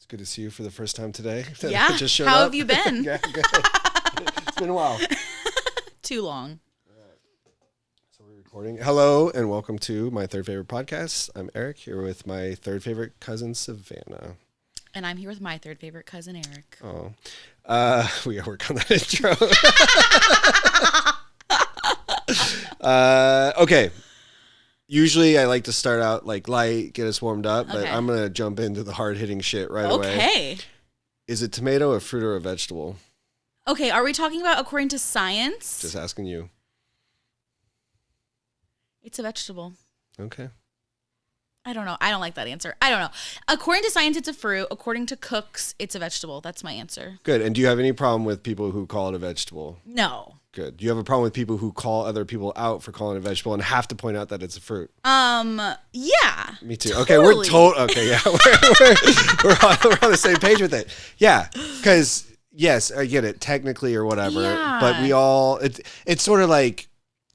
Good to see you for the first time today. Yeah. Just showed How up. have you been? Yeah, good. It's been a while. Too long. So we're recording. Hello and welcome to my third favorite podcast. I'm Eric here with my third favorite cousin, Savannah. And I'm here with my third favorite cousin, Eric. Oh, we gotta work on that intro. Okay. Usually I like to start out like light, get us warmed up, but I'm going to jump into the hard-hitting shit right away. Okay. Is it tomato, a fruit, or a vegetable? Okay, are we talking about according to science? Just asking you. It's a vegetable. Okay. I don't know. I don't like that answer. I don't know. According to science, it's a fruit. According to cooks, it's a vegetable. That's my answer. Good. And do you have any problem with people who call it a vegetable? No. Good. Do you have a problem with people who call other people out for calling it a vegetable and have to point out that it's a fruit? Yeah. Me too. Totally. Okay, yeah. we're on the same page with it. Yeah. Because, yes, I get it, technically or whatever. Yeah. But we all, it's sort of like,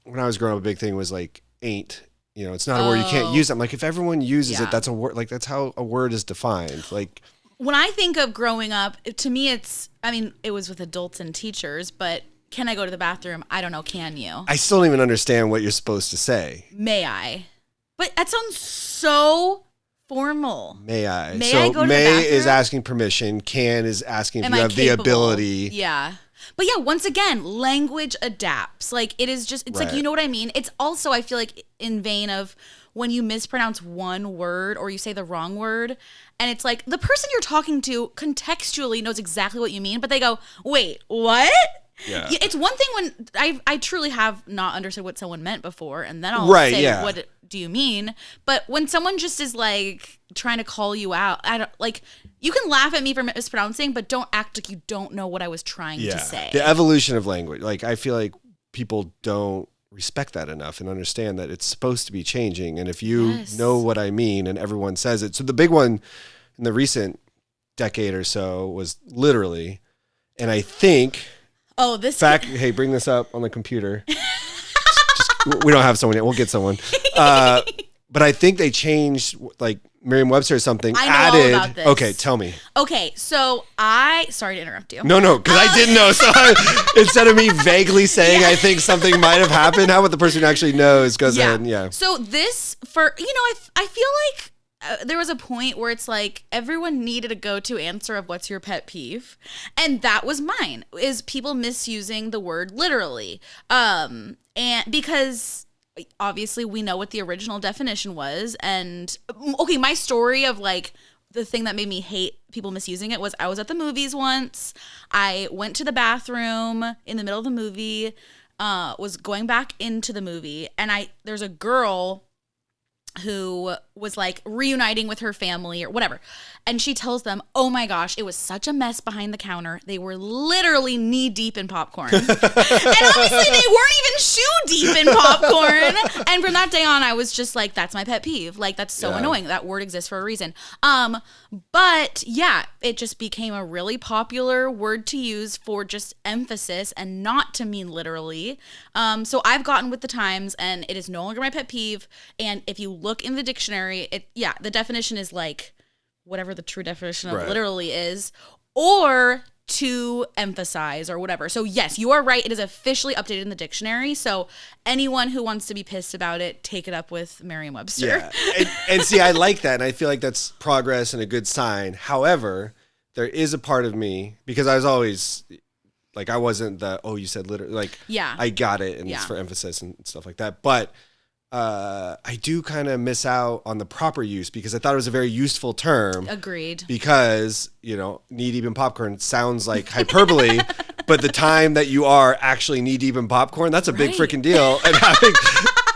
when I was growing up, a big thing was like, ain't. You know, it's not a word you can't use. I'm like, if everyone uses it, that's a word. Like, that's how a word is defined. Like, when I think of growing up, to me, it was with adults and teachers, but can I go to the bathroom? I don't know. Can you? I still don't even understand what you're supposed to say. May I? But that sounds so formal. May I? May so I go to the may bathroom? is asking permission. Can is asking if Am you I have capable? the ability. Yeah. But yeah, once again, language adapts. Like it is just, it's like, you know what I mean? It's also, I feel like in vein of when you mispronounce one word or you say the wrong word and it's like the person you're talking to contextually knows exactly what you mean, but they go, wait, what? Yeah. It's one thing when I truly have not understood what someone meant before, and then I'll say, what do you mean? But when someone just is like trying to call you out, I don't like. You can laugh at me for mispronouncing, but don't act like you don't know what I was trying to say. The evolution of language, like I feel like people don't respect that enough and understand that it's supposed to be changing. And if you know what I mean, and everyone says it, so the big one in the recent decade or so was literally, and I think. Oh, this fact. Hey, bring this up on the computer. We don't have someone yet. We'll get someone. But I think they changed, like Merriam-Webster or something. I know all about this. Okay, tell me. Okay, so sorry to interrupt you. No, because I didn't know. So instead of me vaguely saying I think something might have happened, how about the person who actually knows goes ahead? Yeah. So this I feel like. There was a point where it's like everyone needed a go-to answer of what's your pet peeve, and that was mine. Is people misusing the word literally, and because obviously we know what the original definition was, and okay, my story of like the thing that made me hate people misusing it was I was at the movies once. I went to the bathroom in the middle of the movie, was going back into the movie, and there's a girl who was like reuniting with her family or whatever. And she tells them, oh my gosh, it was such a mess behind the counter. They were literally knee deep in popcorn. And obviously they weren't even shoe deep in popcorn. And from that day on, I was just like, that's my pet peeve. Like, that's so annoying. That word exists for a reason. But yeah, it just became a really popular word to use for just emphasis and not to mean literally. So I've gotten with the times and it is no longer my pet peeve. And if you look in the dictionary, the definition is like whatever the true definition of literally is, or to emphasize or whatever. So yes, you are right. It is officially updated in the dictionary. So anyone who wants to be pissed about it, take it up with Merriam-Webster. Yeah. And see, I like that. And I feel like that's progress and a good sign. However, there is a part of me, because I was always like, I wasn't you said literally, like, I got it. And it's for emphasis and stuff like that. But I do kind of miss out on the proper use because I thought it was a very useful term. Agreed. Because, knee deep in popcorn sounds like hyperbole, but the time that you are actually knee deep in popcorn, that's a big freaking deal. And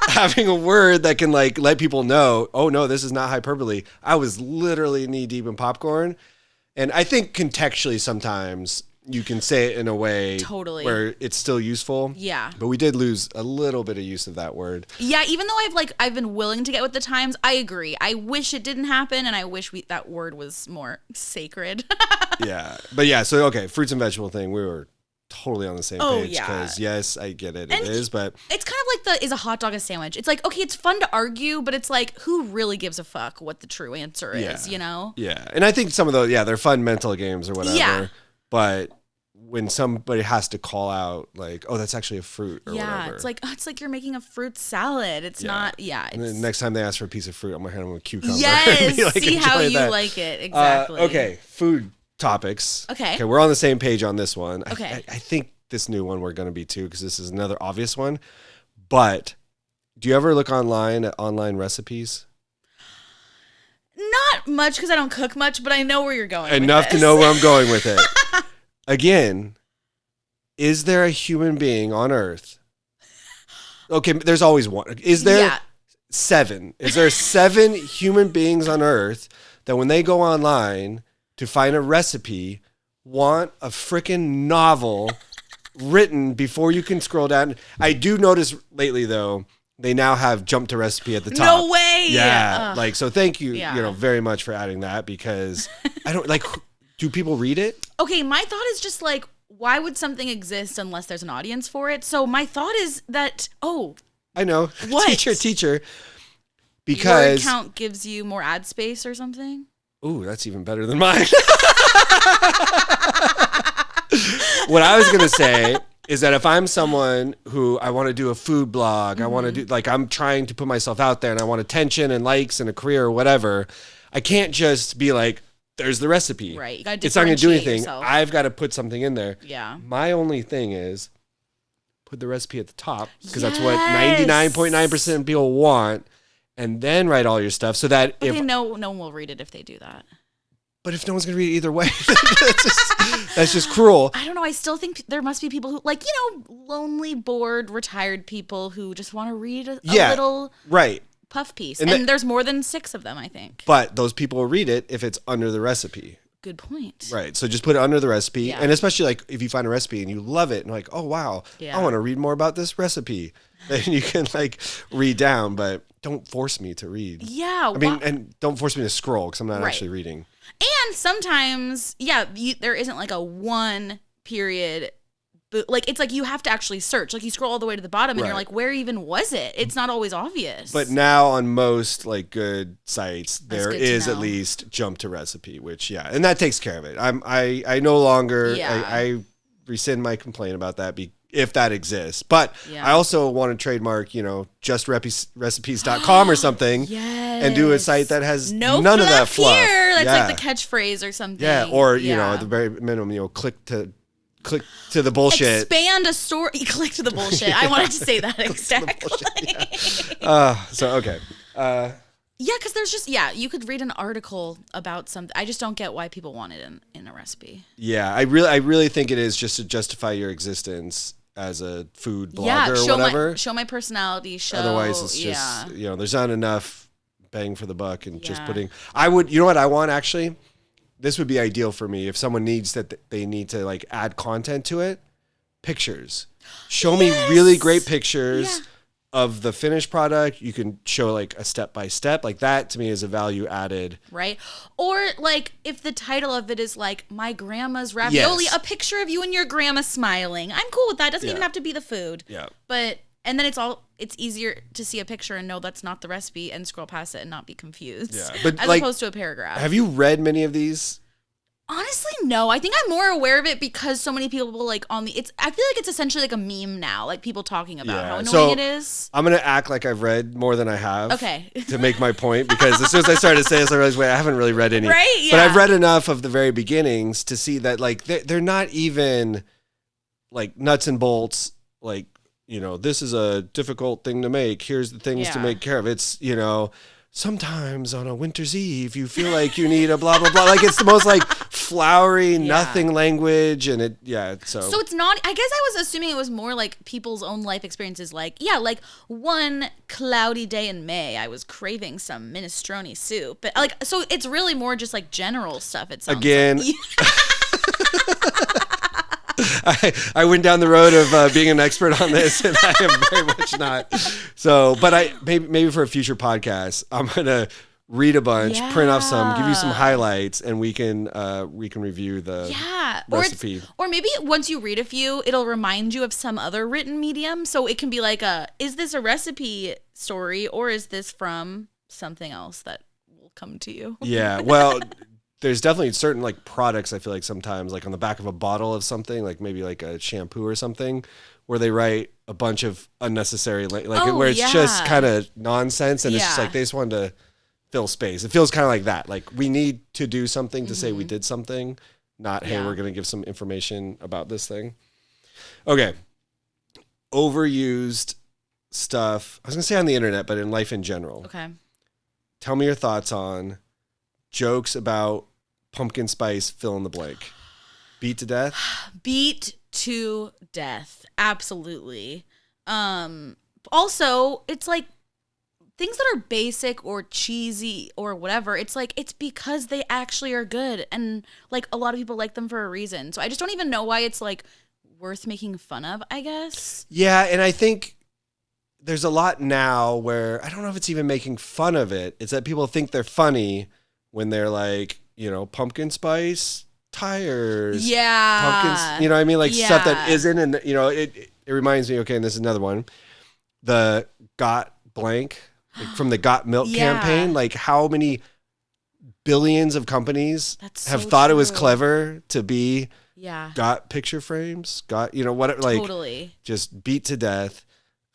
having a word that can like let people know, oh no, this is not hyperbole. I was literally knee deep in popcorn. And I think contextually sometimes you can say it in a way where it's still useful. Yeah. But we did lose a little bit of use of that word. Yeah, even though I've been willing to get with the times, I agree. I wish it didn't happen, and I wish that word was more sacred. Yeah. But yeah, so okay, fruits and vegetable thing, we were totally on the same Oh, page yeah. because yes, I get it. And It is, but it's kind of like is a hot dog a sandwich? It's like, okay, it's fun to argue, but it's like, who really gives a fuck what the true answer is, you know? yeah. And I think some of those, they're fun mental games or whatever. Yeah. But when somebody has to call out like, oh, that's actually a fruit or whatever. It's like you're making a fruit salad. It's not. Yeah. And then It's, next time they ask for a piece of fruit, I'm gonna hand them a cucumber. yes. and be like, See how "Enjoy you that." like it exactly. Okay, food topics. Okay. Okay, we're on the same page on this one. Okay. I think this new one we're going to be too because this is another obvious one. But do you ever look online at online recipes? Not much because I don't cook much, but I know where you're going. Enough with to this. know where I'm going with it. Again, is there a human being on Earth? Okay, there's always one. Is there Yeah. 7? Is there 7 human beings on Earth that when they go online to find a recipe want a freaking novel written before you can scroll down? I do notice lately though, they now have jump to recipe at the top. No way. Yeah. Ugh. Like, so thank you, Yeah. very much for adding that because I don't like, do people read it? Okay, my thought is just like, why would something exist unless there's an audience for it? So my thought is that, I know. What? Teacher. word Because, count gives you more ad space or something? ooh, that's even better than mine. What I was going to say is that if I'm someone who I want to do a food blog, I want to do, like, I'm trying to put myself out there and I want attention and likes and a career or whatever, I can't just be like, there's the recipe. Right. You gotta It's not going to do differentiate anything. yourself. I've got to put something in there. Yeah. My only thing is put the recipe at the top because that's what Yes. 99.9% of people want, and then write all your stuff so that Okay, if, no one will read it if they do that. but if no one's going to read it either way, that's just cruel. I don't know. I still think there must be people who, like, lonely, bored, retired people who just want to read a little Right. puff piece. And And there's more than 6 of them, I think. But those people will read it if it's under the recipe. Good point. Right. So just put it under the recipe. Yeah. And especially like if you find a recipe and you love it and like, oh, wow, Yeah. I want to read more about this recipe. Then you can like read down, but don't force me to read. Yeah. I mean, and don't force me to scroll because I'm not Right. actually reading. And sometimes, there isn't like a one period. But like, it's like you have to actually search. Like you scroll all the way to the bottom and you're Right. like, where even was it? It's not always obvious. But now on most like good sites, there good to is at know. least jump to recipe, which and that takes care of it. I no longer Yeah. I rescind my complaint about that if that exists. But Yeah. I also want to trademark, justrecipes.com or something yes. and do a site that has no none of that fluff fluff. here. That's yeah. like the catchphrase or something. Yeah, or Yeah. at the very minimum, click to the bullshit. Expand a story. Click to the bullshit. I wanted to say that exactly. So okay. Yeah, because there's just you could read an article about something. I just don't get why people want it in a recipe. Yeah, I really think it is just to justify your existence as a food blogger or show whatever. show my personality. Show Otherwise, it's just there's not enough bang for the buck and just Yeah. putting. I would, you know what I want actually. This would be ideal for me if someone needs they need to like add content to it. Pictures. Show me really great pictures Yeah. of the finished product. You can show like a step by step. Like that to me is a value added. right? Or like if the title of it is like my grandma's ravioli, Yes. a picture of you and your grandma smiling. I'm cool with that. It doesn't even Yeah. have to be the food. Yeah. But and then it's easier to see a picture and know that's not the recipe and scroll past it and not be confused. Yeah, but, as like, opposed to a paragraph. Have you read many of these? Honestly, no. I think I'm more aware of it because so many people like I feel like it's essentially like a meme now, like people talking about how annoying so it is. I'm going to act like I've read more than I have. Okay. To make my point, because as soon as I started to say this, I realized, wait, I haven't really read any. Right? But I've Yeah. read enough of the very beginnings to see that, like, they're not even, like, nuts and bolts, like, this is a difficult thing to make. Here's the things to Yeah. make care of. It's, sometimes on a winter's eve, you feel like you need a blah, blah, blah. Like, it's the most, like, flowery, nothing language. And So it's not, I guess I was assuming it was more like people's own life experiences. Like, like one cloudy day in May, I was craving some minestrone soup. But like, so it's really more just like general stuff. It sounds Again, like. I went down the road of being an expert on this, and I am very much not. So, but maybe for a future podcast, I'm gonna read a bunch, print off some, give you some Yeah. highlights, and we can review the Yeah. recipe. Or maybe once you read a few, it'll remind you of some other written medium. So it can be like is this a recipe story or is this from something else that will come to you? Yeah, well, there's definitely certain like products I feel like sometimes like on the back of a bottle of something, like maybe like a shampoo or something, where they write a bunch of unnecessary where it's just kind of nonsense and it's just Yeah. like they just wanted to fill space. It feels kind of like that. Like we need to do something to say we did something, not hey, Yeah. we're going to give some information about this thing. Okay. Overused stuff. I was going to say on the internet, but in life in general. Okay. Tell me your thoughts on jokes about pumpkin spice fill in the blank. Beat to death? Beat to death. Absolutely. Also, it's like things that are basic or cheesy or whatever, it's like it's because they actually are good and like a lot of people like them for a reason. So I just don't even know why it's like worth making fun of, I guess. Yeah, and I think there's a lot now where I don't know if it's even making fun of it. It's that people think they're funny when they're like, pumpkin spice tires. Yeah. Pumpkins, you know what I mean? Like stuff that Yeah. isn't, and it reminds me, okay, and this is another one. The Got Blank, like from the Got Milk Yeah. campaign, like how many billions of companies That's have so thought it was true. clever to be Yeah. Got picture frames, got, what, like Totally. just beat to death.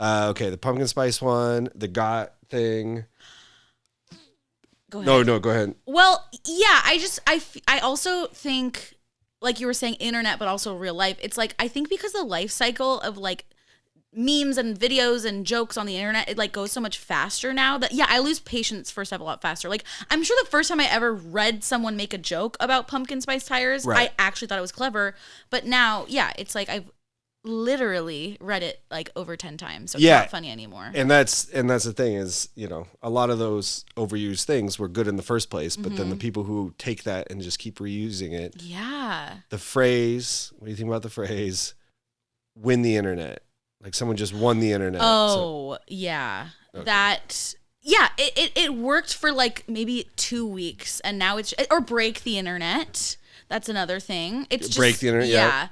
Okay, the pumpkin spice one, the Got thing. Go ahead. No, go ahead. Well, yeah, I also think, like you were saying, internet, but also real life. It's like, I think because the life cycle of like memes and videos and jokes on the internet, it like goes so much faster now that, yeah, I lose patience for stuff a lot faster. Like, I'm sure the first time I ever read someone make a joke about pumpkin spice tires, Right. I actually thought it was clever. But now, yeah, it's like I've literally read it like over 10 times. So it's Yeah. not funny anymore. And that's the thing is, a lot of those overused things were good in the first place, but then the people who take that and just keep reusing it, Yeah. the phrase, what do you think about the phrase, win the internet? Like someone just won the internet. Oh, yeah. Okay. That, yeah, it worked for like maybe 2 weeks and now it's, or break the internet. That's another thing. It's just, Break the internet, yeah.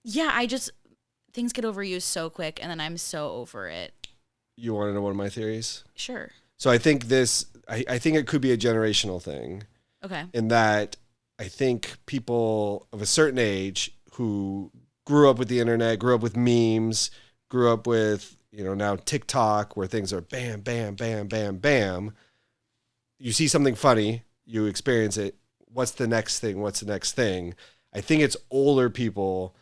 Yeah, I just, things get overused so quick and then I'm so over it. You want to know one of my theories? Sure. So I think I think it could be a generational thing Okay. in that I think people of a certain age who grew up with the internet, grew up with memes, grew up with, now TikTok where things are bam, bam, bam, bam, bam. You see something funny, you experience it. What's the next thing? What's the next thing? I think it's older people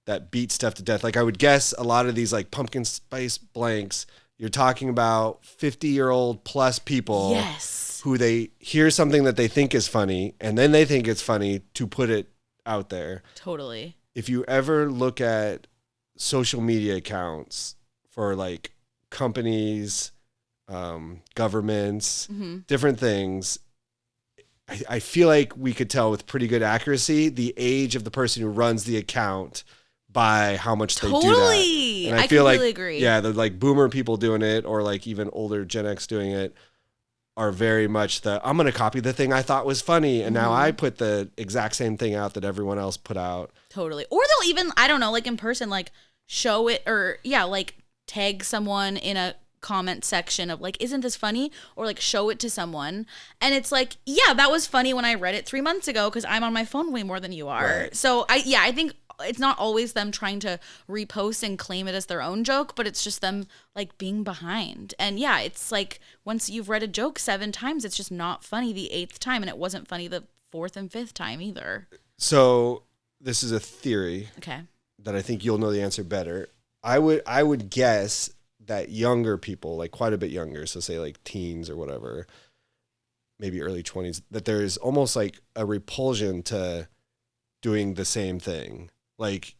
that beat stuff to death. Like I would guess a lot of these like pumpkin spice blanks, you're talking about 50-year-old plus people Yes. who they hear something that they think is funny and then they think it's funny to put it out there. Totally. If you ever look at social media accounts for like companies, governments, different things, I feel like we could tell with pretty good accuracy the age of the person who runs the account by how much they do that. Totally. And I feel completely like, agree. yeah, the like boomer people doing it or like even older Gen X doing it are very much I'm going to copy the thing I thought was funny. And now I put the exact same thing out that everyone else put out. Totally. Or they'll even, I don't know, like in person, like show it or, yeah, like tag someone in a comment section of like, isn't this funny? Or like show it to someone. And it's like, yeah, that was funny when I read it 3 months ago because I'm on my phone way more than you are. Right. So I think it's not always them trying to repost and claim it as their own joke, but it's just them like being behind. And yeah, it's like once you've read a joke 7 times, it's just not funny the 8th time. And it wasn't funny the 4th and 5th time either. So this is a theory Okay. that I think you'll know the answer better. I would guess that younger people, like quite a bit younger, so say like teens or whatever, maybe early 20s, that there's almost like a repulsion to doing the same thing. Like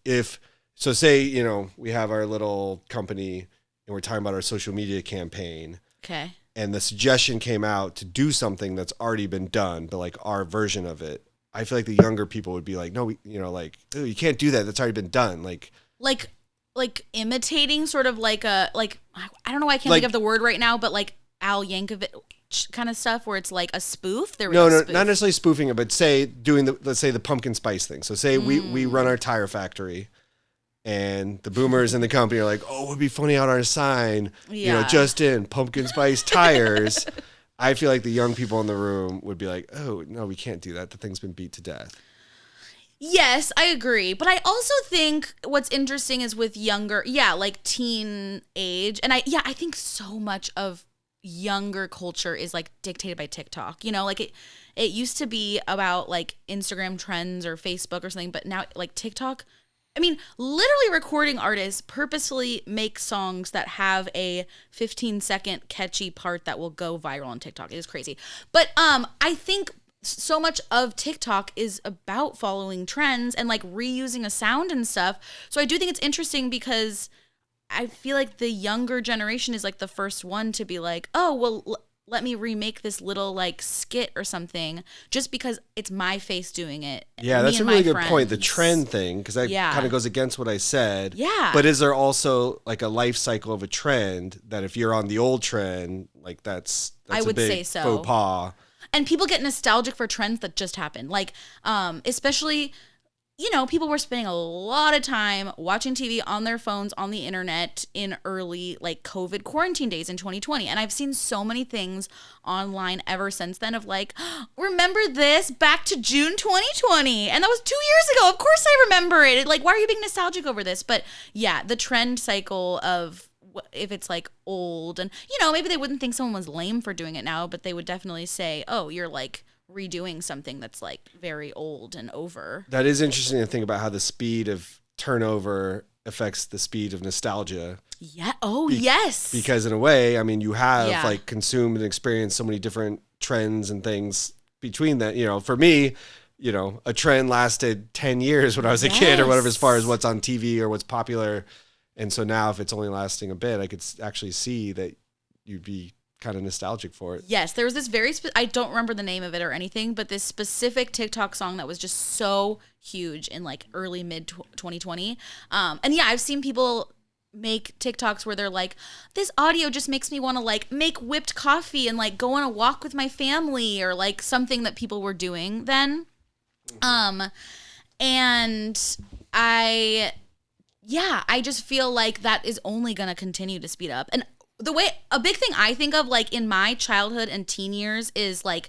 say, we have our little company and we're talking about our social media campaign Okay. and the suggestion came out to do something that's already been done, but like our version of it. I feel like the younger people would be like, no, like, "Ew, you can't do that. That's already been done." Like imitating sort of like I don't know why I can't Like- think of the word right now, but like Al Yankovic. kind of stuff where it's like a spoof. There was No, a no, spoof. not necessarily spoofing it, but let's say the pumpkin spice thing. So say we run our tire factory, and the boomers in the company are like, oh, it would be funny on our sign, Yeah. just in pumpkin spice tires. I feel like the young people in the room would be like, oh, no, we can't do that. The thing's been beat to death. Yes, I agree. But I also think what's interesting is with younger, like teen age. And I think so much of younger culture is like dictated by TikTok. Like it used to be about like Instagram trends or Facebook or something, but now like TikTok, I mean, literally recording artists purposefully make songs that have a 15-second catchy part that will go viral on TikTok. It is crazy. But I think so much of TikTok is about following trends and like reusing a sound and stuff. So I do think it's interesting because I feel like the younger generation is like the first one to be like, oh, well, let me remake this little like skit or something just because it's my face doing it. Yeah, that's a really good point. The trend thing, because that kind of goes against what I said. Yeah. But is there also like a life cycle of a trend that if you're on the old trend, like that's I would a big say so. faux pas. And people get nostalgic for trends that just happened. Like, especially, people were spending a lot of time watching TV on their phones, on the internet in early, like, COVID quarantine days in 2020. And I've seen so many things online ever since then of like, remember this back to June 2020? And that was 2 years ago. Of course I remember it. Like, why are you being nostalgic over this? But yeah, the trend cycle of if it's like old and, maybe they wouldn't think someone was lame for doing it now, but they would definitely say, oh, you're like redoing something that's like very old and over. That is interesting to think about how the speed of turnover affects the speed of nostalgia. Yeah. Oh, yes. Because in a way, I mean, you have like consumed and experienced so many different trends and things between that. For me, a trend lasted 10 years when I was a kid or whatever, as far as what's on TV or what's popular. And so now if it's only lasting a bit, I could actually see that you'd be kind of nostalgic for it. Yes, there was this I don't remember the name of it or anything, but this specific TikTok song that was just so huge in like early mid 2020. And yeah, I've seen people make TikToks where they're like, this audio just makes me want to like make whipped coffee and like go on a walk with my family, or like something that people were doing then. And I just feel like that is only going to continue to speed up. And a big thing I think of like in my childhood and teen years is like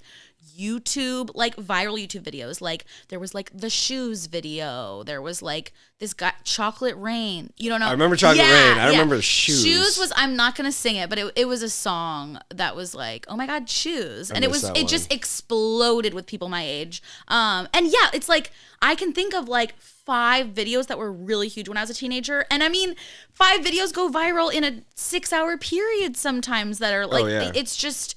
YouTube, like viral YouTube videos. Like there was like the Shoes video. There was like this guy, Chocolate Rain. You don't know? I remember Chocolate Rain. I remember the Shoes. Shoes was, I'm not going to sing it, but it was a song that was like, oh my God, Shoes. And it just exploded with people my age. And yeah, it's like, I can think of like 5 videos that were really huge when I was a teenager. And I mean, 5 videos go viral in a 6-hour period sometimes that are like, it's just,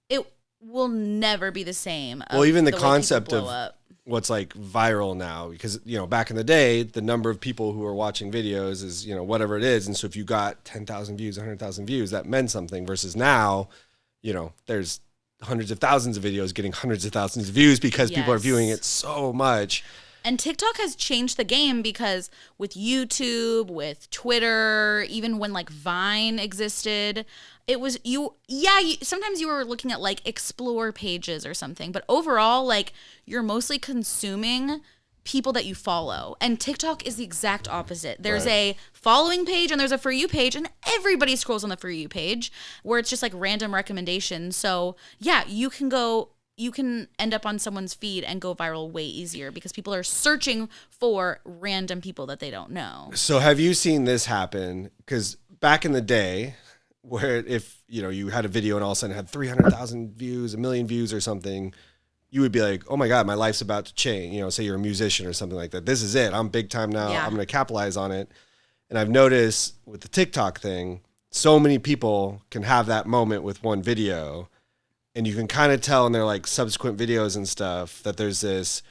it will never be the same. Well, even the concept of what's like viral now, because, back in the day, the number of people who are watching videos is, whatever it is. And so if you got 10,000 views, 100,000 views, that meant something, versus now, there's hundreds of thousands of videos getting hundreds of thousands of views because people are viewing it so much. And TikTok has changed the game because with YouTube, with Twitter, even when like Vine existed, it was sometimes you were looking at like explore pages or something, but overall, like you're mostly consuming people that you follow. And TikTok is the exact opposite. There's a following page and there's a For You page, and everybody scrolls on the For You page where it's just like random recommendations. So yeah, you can end up on someone's feed and go viral way easier because people are searching for random people that they don't know. So have you seen this happen? Because back in the day, where if you had a video and all of a sudden had 300,000 views, 1 million views or something, you would be like, oh my God, my life's about to change. Say you're a musician or something like that. This is it. I'm big time now. I'm going to capitalize on it. And I've noticed with the TikTok thing, so many people can have that moment with one video. And you can kind of tell in their like subsequent videos and stuff that there's this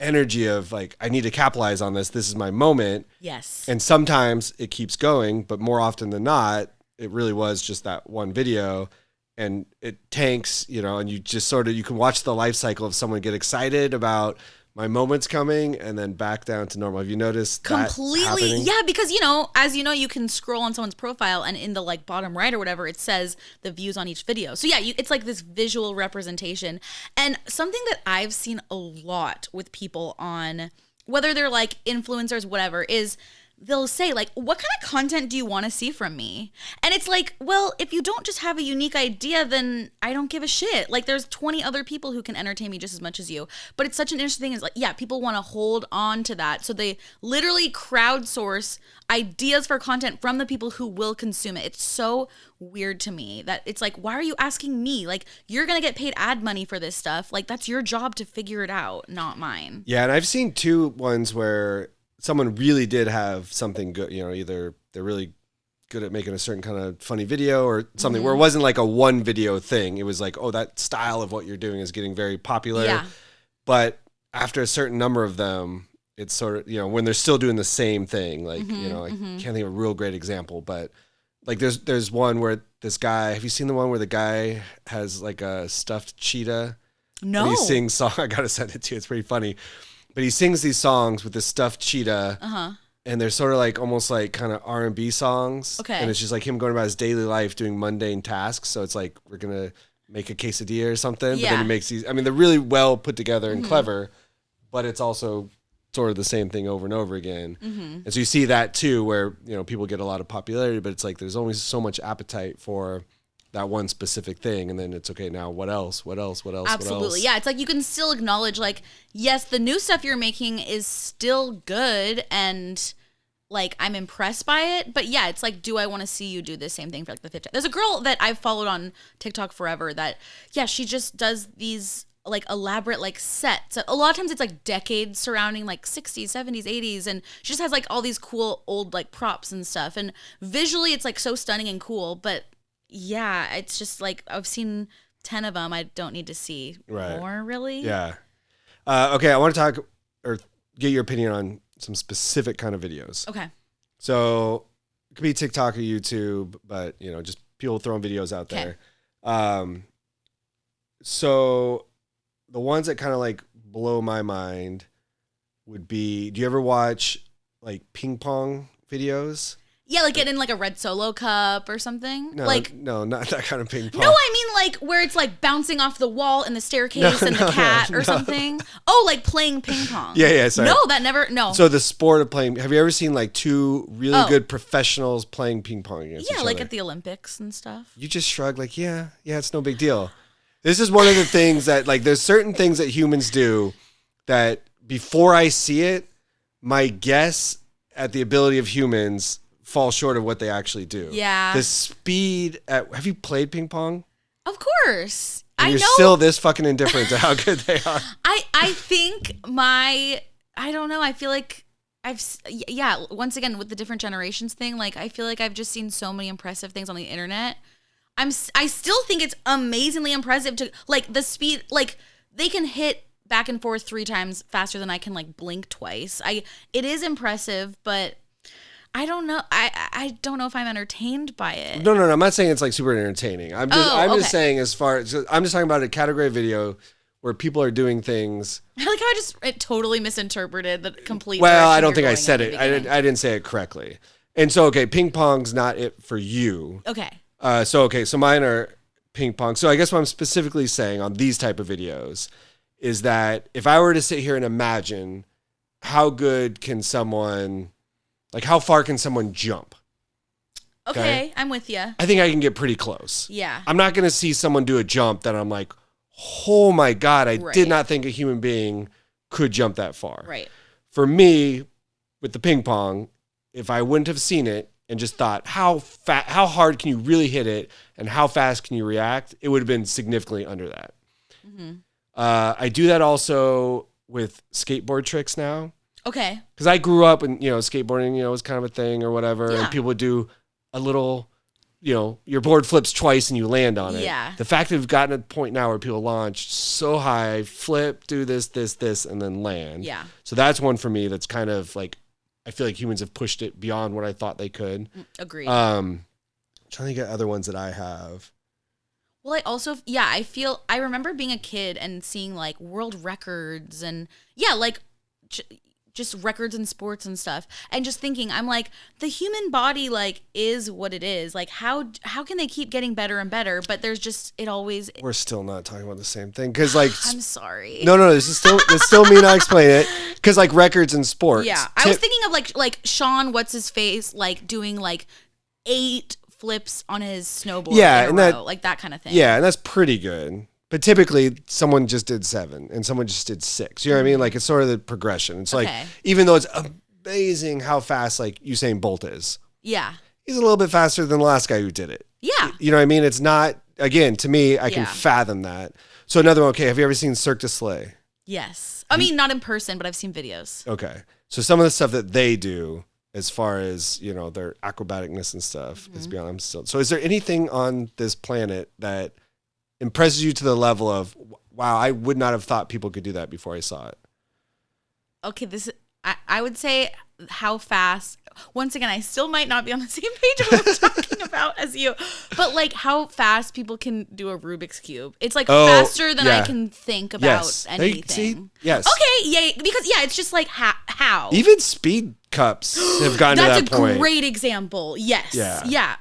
energy of like, I need to capitalize on this. This is my moment. Yes. And sometimes it keeps going, but more often than not, it really was just that one video, and it tanks, and you just you can watch the life cycle of someone get excited about my moment's coming and then back down to normal. Have you noticed that Completely. happening? Yeah, because as you know, you can scroll on someone's profile and in the like bottom right or whatever, it says the views on each video. So yeah, it's like this visual representation. And something that I've seen a lot with people on, whether they're like influencers, whatever, is they'll say like, what kind of content do you want to see from me? And it's like, well, if you don't just have a unique idea, then I don't give a shit. Like there's 20 other people who can entertain me just as much as you. But it's such an interesting thing. It's like, yeah, people want to hold on to that. So they literally crowdsource ideas for content from the people who will consume it. It's so weird to me that it's like, why are you asking me? Like, you're going to get paid ad money for this stuff. Like, that's your job to figure it out, not mine. Yeah, and I've seen two ones where someone really did have something good, either they're really good at making a certain kind of funny video or something where it wasn't like a one video thing. It was like, oh, that style of what you're doing is getting very popular. Yeah. But after a certain number of them, it's sort of, when they're still doing the same thing, like, I can't think of a real great example, but like there's one where this guy, have you seen the one where the guy has like a stuffed cheetah? No. And he sings song. I got to send it to you. It's pretty funny. But he sings these songs with this stuffed cheetah, and they're sort of like almost like kind of R&B songs. Okay. And it's just like him going about his daily life doing mundane tasks. So it's like, we're going to make a quesadilla or something. But then he makes these, they're really well put together and clever, but it's also sort of the same thing over and over again. And so you see that too, where, people get a lot of popularity, but it's like there's only so much appetite for that one specific thing, and then it's okay, now what else? Absolutely. Yeah, it's like you can still acknowledge like, yes, the new stuff you're making is still good and like I'm impressed by it, but yeah, it's like, do I want to see you do the same thing for like the fifth time? There's a girl that I've followed on TikTok forever that she just does these like elaborate like sets. A lot of times it's like decades surrounding like 60s, 70s, 80s, and she just has like all these cool old like props and stuff, and visually it's like so stunning and cool, but yeah, it's just like I've seen 10 of them. I don't need to see more, really. Yeah. Okay, I want to talk or get your opinion on some specific kind of videos. Okay. So it could be TikTok or YouTube, but just people throwing videos out there. So the ones that kind of like blow my mind would be, do you ever watch like ping pong videos? Yeah, like getting like a red Solo cup or something. No, not that kind of ping pong. No, I mean like where it's like bouncing off the wall and the staircase and the cat or something. Oh, like playing ping pong. Yeah, sorry. No. So the sport of playing, have you ever seen like two really good professionals playing ping pong against each other? Yeah, like at the Olympics and stuff. You just shrug like, yeah, it's no big deal. This is one of the things that like, there's certain things that humans do that before I see it, my guess at the ability of humans fall short of what they actually do. Yeah. The speed have you played ping pong? Of course. And you're still this fucking indifferent to how good they are. I think I don't know. I feel like once again, with the different generations thing, like I feel like I've just seen so many impressive things on the internet. I still think it's amazingly impressive to like the speed, like they can hit back and forth 3 times faster than I can like blink twice. It is impressive, but I don't know. I don't know if I'm entertained by it. No. I'm not saying it's like super entertaining. I'm just saying I'm just talking about a category video where people are doing things. I like how I totally misinterpreted the complete. Well, I don't think I said it. I didn't say it correctly. And so, okay, ping pong's not it for you. Okay. So mine are ping pong. So I guess what I'm specifically saying on these type of videos is that if I were to sit here and imagine how good can someone, like how far can someone jump? Okay, I'm with you. I think I can get pretty close. Yeah. I'm not going to see someone do a jump that I'm like, oh my God, I did not think a human being could jump that far. Right. For me, with the ping pong, if I wouldn't have seen it and just thought, how hard can you really hit it and how fast can you react, it would have been significantly under that. Mm-hmm. I do that also with skateboard tricks now. Okay. Because I grew up and, skateboarding, was kind of a thing or whatever. Yeah. And people would do a little, your board flips twice and you land on it. Yeah. The fact that we've gotten to a point now where people launch so high, flip, do this, and then land. Yeah. So that's one for me that's kind of like, I feel like humans have pushed it beyond what I thought they could. Agreed. Trying to get other ones that I have. Well, I remember being a kid and seeing like world records and like just records in sports and stuff, and just thinking, I'm like, the human body like is what it is. Like how can they keep getting better and better? But there's just We're still not talking about the same thing because like I'm sorry. No, this is still me not explaining it because like records in sports. Yeah, I was thinking of like Sean, what's his face, like doing like 8 flips on his snowboard. Yeah, and row, like that kind of thing. Yeah, and that's pretty good. But typically, someone just did 7 and someone just did 6. You know what I mean? Like, it's sort of the progression. It's like, even though it's amazing how fast, like, Usain Bolt is. Yeah. He's a little bit faster than the last guy who did it. Yeah. You know what I mean? It's not, again, to me, I can fathom that. So another one, okay, have you ever seen Cirque du Soleil? Yes. I mean, not in person, but I've seen videos. Okay. So some of the stuff that they do, as far as, you know, their acrobaticness and stuff, is beyond. So is there anything on this planet that impresses you to the level of, wow, I would not have thought people could do that before I saw it? Okay, I would say how fast, once again, I still might not be on the same page of what we're talking about as you, but like how fast people can do a Rubik's Cube. It's like faster than I can think about anything. Yes. Okay, yeah, because it's just like how. Even speed cups have gotten to that point. That's a great example. Yes. Yeah.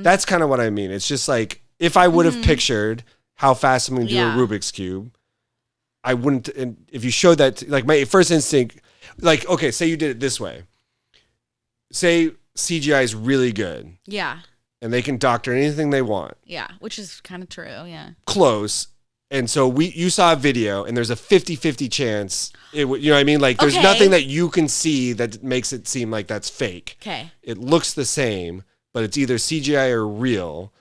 That's kind of what I mean. It's just like, if I would have pictured how fast someone can do a Rubik's Cube, I wouldn't. And if you showed that, like my first instinct, like, okay, say you did it this way. Say CGI is really good. Yeah. And they can doctor anything they want. Yeah, which is kind of true, yeah. Close. And so you saw a video and there's a 50-50 chance. You know what I mean? Like there's nothing that you can see that makes it seem like that's fake. Okay. It looks the same, but it's either CGI or real.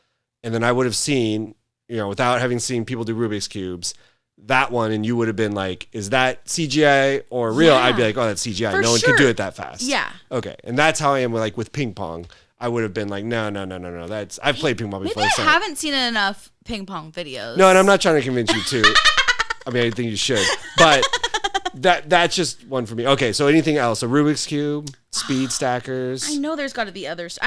And then I would have seen, you know, without having seen people do Rubik's Cubes, that one, and you would have been like, is that CGI or real? I'd be like, oh, that's CGI. No one could do it that fast. Yeah. Okay. And that's how I am with ping pong. I would have been like, no. I've played ping pong before. Maybe I haven't seen enough ping pong videos. No, and I'm not trying to convince you to. I mean, I think you should. But that's just one for me. Okay, so anything else? A Rubik's Cube, speed stackers. I know there's got to be others.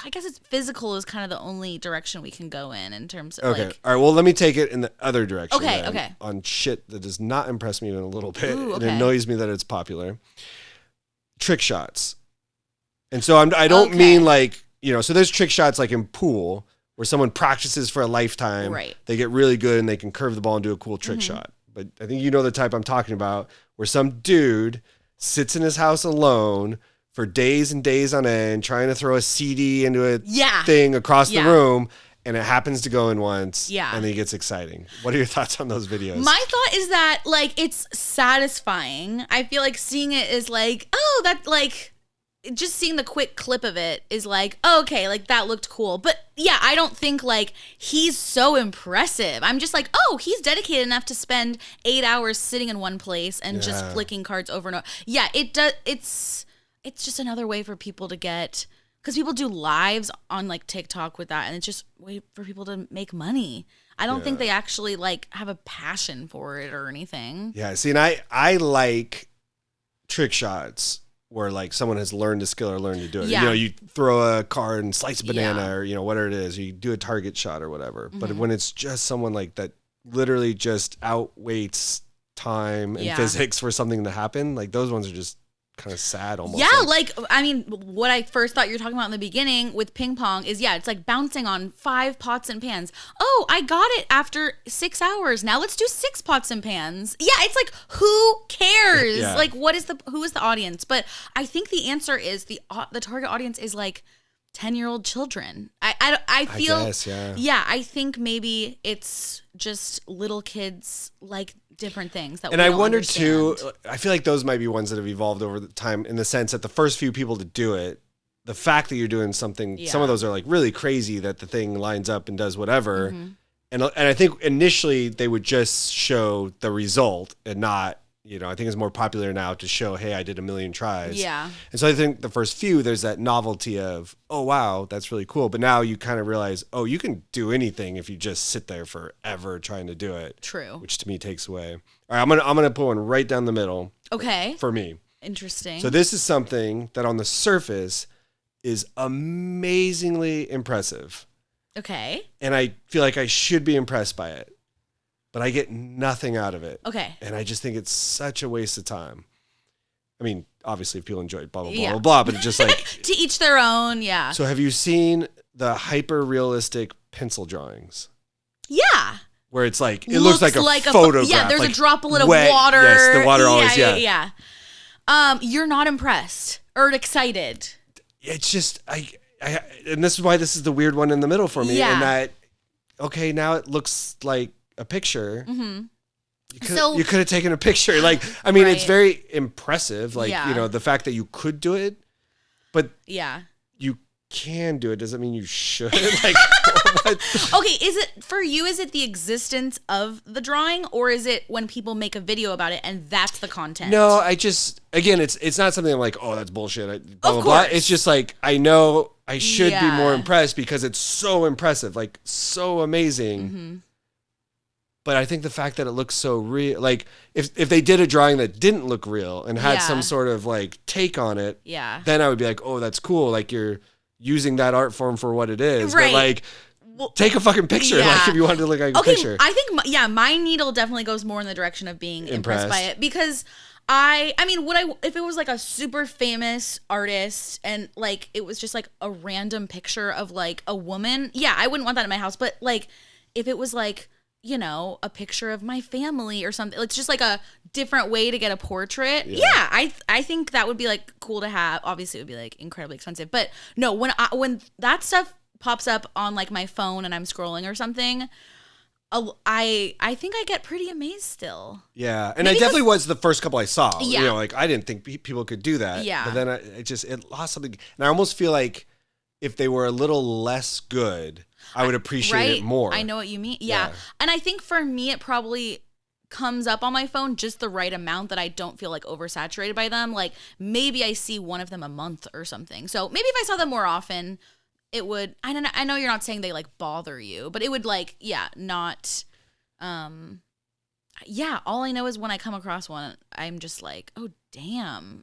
I guess it's physical is kind of the only direction we can go in terms of okay. All right, well, let me take it in the other direction. Okay. On shit that does not impress me even a little bit. Ooh, It annoys me that it's popular. Trick shots. And so I don't mean like, you know, so there's trick shots like in pool where someone practices for a lifetime. Right. They get really good and they can curve the ball and do a cool trick shot. But I think you know the type I'm talking about, where some dude sits in his house alone for days and days on end, trying to throw a CD into a thing across the room, and it happens to go in once, and then it gets exciting. What are your thoughts on those videos? My thought is that, like, it's satisfying. I feel like seeing it is like, oh, that, like, just seeing the quick clip of it is like, oh, okay, like, that looked cool. But, yeah, I don't think, like, he's so impressive. I'm just like, oh, he's dedicated enough to spend 8 hours sitting in one place and just flicking cards over and over. Yeah, it does. It's just another way for people to get, because people do lives on like TikTok with that, and it's just a way for people to make money. I don't think they actually like have a passion for it or anything. Yeah, see, and I like trick shots where like someone has learned a skill or learned to do it. Yeah. You know, you throw a card and slice a banana or, you know, whatever it is, or you do a target shot or whatever. But when it's just someone like that literally just outweights time and physics for something to happen, like those ones are just kind of sad almost. Yeah, like, I mean, what I first thought you were talking about in the beginning with ping pong is, it's like bouncing on 5 pots and pans. Oh, I got it after 6 hours. Now let's do 6 pots and pans. Yeah, it's like, who cares? Like, who is the audience? But I think the answer is the target audience is like 10-year-old children. I feel, I guess, I think maybe it's just little kids like different things that. And we I don't wonder understand. too, I feel like those might be ones that have evolved over the time, in the sense that the first few people to do it, the fact that you're doing something, some of those are like really crazy, that the thing lines up and does whatever. And I think initially they would just show the result and not, you know, I think it's more popular now to show, hey, I did 1 million tries. Yeah. And so I think the first few, there's that novelty of, oh, wow, that's really cool. But now you kind of realize, oh, you can do anything if you just sit there forever trying to do it. True. Which to me takes away. All right, I'm gonna put one right down the middle. Okay. For me. Interesting. So this is something that on the surface is amazingly impressive. Okay. and I feel like I should be impressed by it, but I get nothing out of it. Okay. And I just think it's such a waste of time. I mean, obviously, if people enjoy it, blah, blah, blah, Yeah. blah, blah, but it's just like... To each their own, yeah. So have you seen the hyper-realistic pencil drawings? Yeah. Where it's like, it looks like a photograph. Yeah, there's like a droplet of wet. water. Yes, the water always, yeah. You're not impressed or excited. It's just, and this is why this is the weird one in the middle for me. Yeah. In that, okay, now it looks like a picture. Mm-hmm. You could have taken a picture. Like, I mean, it's Right. very impressive. Like, Yeah. you know, the fact that you could do it, but Yeah. you can do it doesn't mean you should. Like, what? Okay, is it the existence of the drawing, or is it when people make a video about it and that's the content? No, I just, again, it's not something I'm like, oh, that's bullshit. Blah, Of blah, blah. course. It's just like, I know I should be more Yeah. impressed because it's so impressive, like so amazing. Mm-hmm. But I think the fact that it looks so real, like if they did a drawing that didn't look real and had Yeah. some sort of like take on it, Yeah. then I would be like, oh, that's cool. Like you're using that art form for what it is. Right. But like, Well, take a fucking picture. Yeah. Like if you wanted to look like a okay, picture. I think my needle definitely goes more in the direction of being impressed by Impressed. it, because I mean, if it was like a super famous artist and like it was just like a random picture of like a woman, yeah, I wouldn't want that in my house. But like if it was like, you know, a picture of my family or something, it's just like a different way to get a portrait. Yeah, I think that would be like cool to have. Obviously, it would be like incredibly expensive, but no, when that stuff pops up on like my phone and I'm scrolling or something, I think I get pretty amazed still. Yeah, and Maybe I definitely was the first couple I saw. Yeah. You know, like I didn't think people could do that. Yeah. But then it lost something, and I almost feel like if they were a little less good, I would appreciate it more. I know what you mean. Yeah. Yeah. And I think for me, it probably comes up on my phone just the right amount that I don't feel like oversaturated by them. Like maybe I see one of them a month or something. So maybe if I saw them more often, it would, I don't know. I know you're not saying they like bother you, but it would like, yeah, not, yeah, all I know is when I come across one, I'm just like, oh, damn.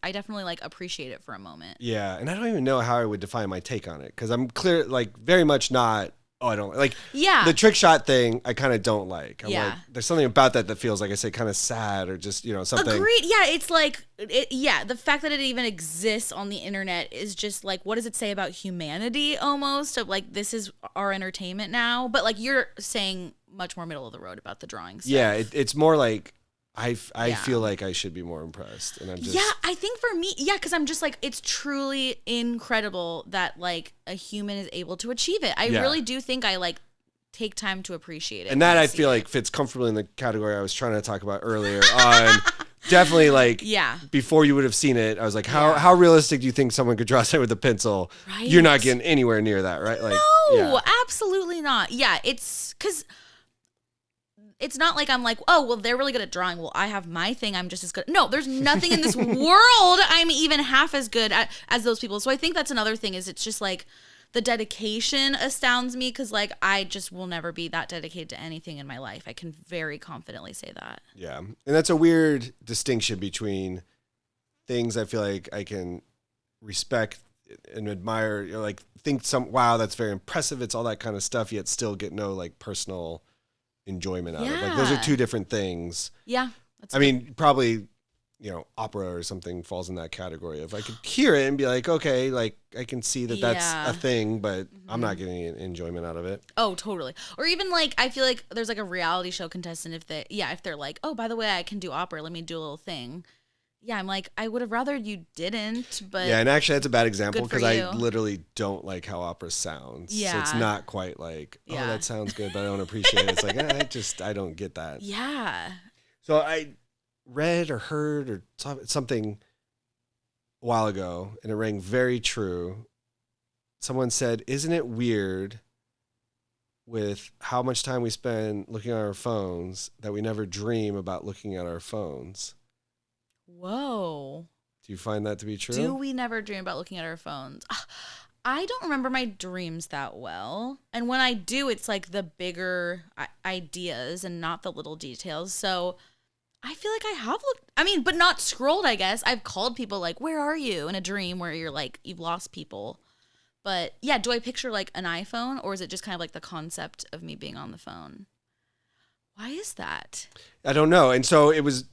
I definitely like appreciate it for a moment. Yeah, and I don't even know how I would define my take on it because I'm clear, like very much not. Oh, I don't like. Yeah. The trick shot thing, I kind of don't like. I'm Yeah. like, there's something about that feels like I say kind of sad or just something. Agreed. Yeah, it's like, yeah, the fact that it even exists on the internet is just like, what does it say about humanity almost? Of like, this is our entertainment now. But like, you're saying much more middle of the road about the drawing stuff. Yeah, it's more like I Yeah. feel like I should be more impressed, and I'm just Yeah, I think for me, yeah, because I'm just like, it's truly incredible that like a human is able to achieve it. I Yeah. really do think I like take time to appreciate it. and that when I see feel it. like fits comfortably in the category I was trying to talk about earlier on. Definitely like Yeah. before you would have seen it, I was like, how Yeah. how realistic do you think someone could draw something with a pencil? Right. You're not getting anywhere near that, right? Like No, yeah. absolutely not. Yeah, it's because it's not like I'm like, oh, well, they're really good at drawing. Well, I have my thing. I'm just as good. No, there's nothing in this world I'm even half as good at as those people. So I think that's another thing is it's just like the dedication astounds me because like I just will never be that dedicated to anything in my life. I can very confidently say that. Yeah. And that's a weird distinction between things I feel like I can respect and admire, like think wow, that's very impressive. It's all that kind of stuff, yet still get no like personal enjoyment out of it. Like those are Yeah. two different things. Yeah. That's I mean, probably, opera or something falls in that category of I could hear it and be like, okay, like I can see that that's Yeah. a thing, but I'm not getting any enjoyment out of it. Oh, totally. Or even like I feel like there's like a reality show contestant if they're like, oh, by the way, I can do opera. Let me do a little thing. Yeah, I'm like, I would have rather you didn't, but Yeah, and actually that's a bad example Good for because I you. literally don't like how opera sounds. So it's Yeah. not quite like, oh, Yeah. that sounds good, but I don't appreciate it. It's like, I don't get that. yeah. So I read or heard or saw something a while ago, and it rang very true. Someone said, isn't it weird with how much time we spend looking at our phones that we never dream about looking at our phones? Whoa. Do you find that to be true? Do we never dream about looking at our phones? I don't remember my dreams that well. And when I do, it's like the bigger ideas and not the little details. So I feel like I have looked, but not scrolled, I guess. I've called people like, where are you in a dream where you're like, you've lost people. But yeah, do I picture like an iPhone, or is it just kind of like the concept of me being on the phone? Why is that? I don't know. And so it was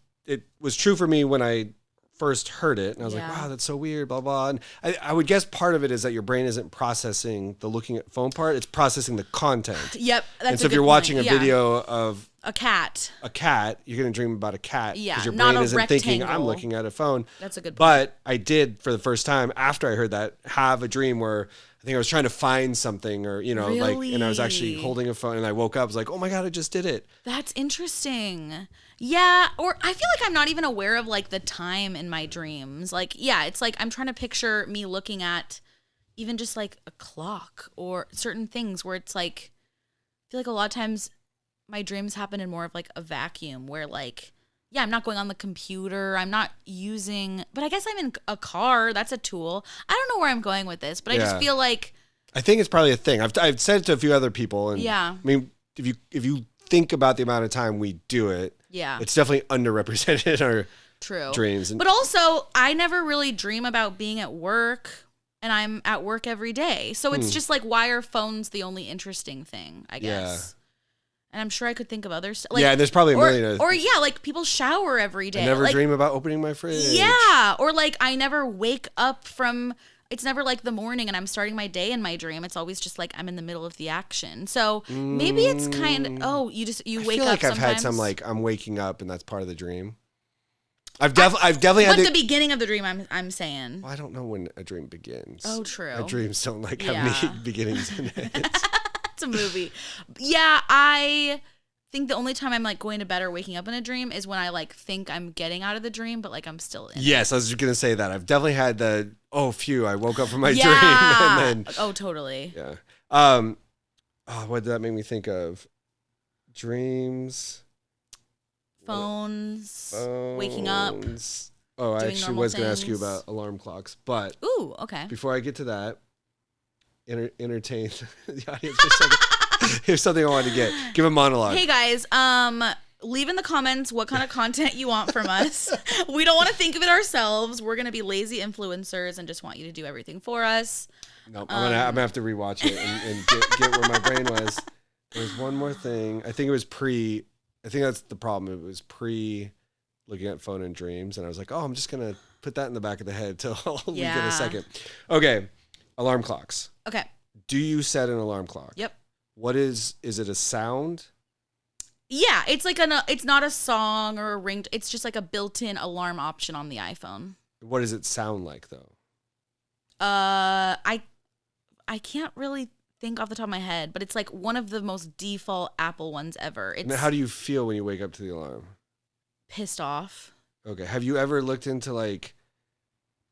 true for me when I first heard it, and I was like, wow, that's so weird, blah, blah. And I would guess part of it is that your brain isn't processing the looking at phone part, it's processing the content. Yep. That's and so if you're watching a video of a cat, you're going to dream about a cat. Yeah. Because your not brain a isn't rectangle. thinking, I'm looking at a phone. That's a good point. But I did, for the first time, after I heard that, have a dream where I think I was trying to find something, or, you know, Really? and I was actually holding a phone, and I woke up, I was like, oh my God, I just did it. That's interesting. Yeah, or I feel like I'm not even aware of like the time in my dreams. Like, yeah, it's like I'm trying to picture me looking at even just like a clock or certain things where it's like, I feel like a lot of times my dreams happen in more of like a vacuum where like, yeah, I'm not going on the computer. I'm not using, but I guess I'm in a car. That's a tool. I don't know where I'm going with this, but I just feel like, I think it's probably a thing. I've said it to a few other people, and yeah, I mean, if you think about the amount of time we do it, yeah, it's definitely underrepresented in our dreams. But also, I never really dream about being at work, and I'm at work every day. So it's just like, why are phones the only interesting thing, I guess? And I'm sure I could think of other stuff. Like, yeah, there's probably a million. Or yeah, like people shower every day. I never like, dream about opening my fridge. Yeah, or like I never wake up from. It's never like the morning and I'm starting my day in my dream. It's always just like I'm in the middle of the action. So maybe it's kind of you wake up. I feel like sometimes. I've had some like I'm waking up and that's part of the dream. I've definitely had the beginning of the dream. I'm saying. Well, I don't know when a dream begins. Oh, true. My dreams don't like have any beginnings in it. It's a movie. Yeah, I think the only time I'm like going to bed or waking up in a dream is when I like think I'm getting out of the dream, but like I'm still in. Yes, I was just gonna say that. I've definitely had the I woke up from my dream and then. Oh, totally. Yeah. What did that make me think of? Dreams. Phones. Waking up. Oh, I actually was going to ask you about alarm clocks, but ooh, okay. Before I get to that, entertain the audience for a second. Here's something I wanted to get. Give a monologue. Hey guys, leave in the comments what kind of content you want from us. We don't want to think of it ourselves. We're gonna be lazy influencers and just want you to do everything for us. No, I'm gonna have to rewatch it and get where my brain was. There's one more thing. I think it was I think that's the problem. It was looking at phone and dreams, and I was like, I'm just gonna put that in the back of the head till we get a second. Okay, alarm clocks. Okay. Do you set an alarm clock? Yep. What is it a sound? Yeah, it's like it's not a song or a ring. It's just like a built-in alarm option on the iPhone. What does it sound like though? I can't really think off the top of my head, but it's like one of the most default Apple ones ever. Now, how do you feel when you wake up to the alarm? Pissed off. Okay. Have you ever looked into like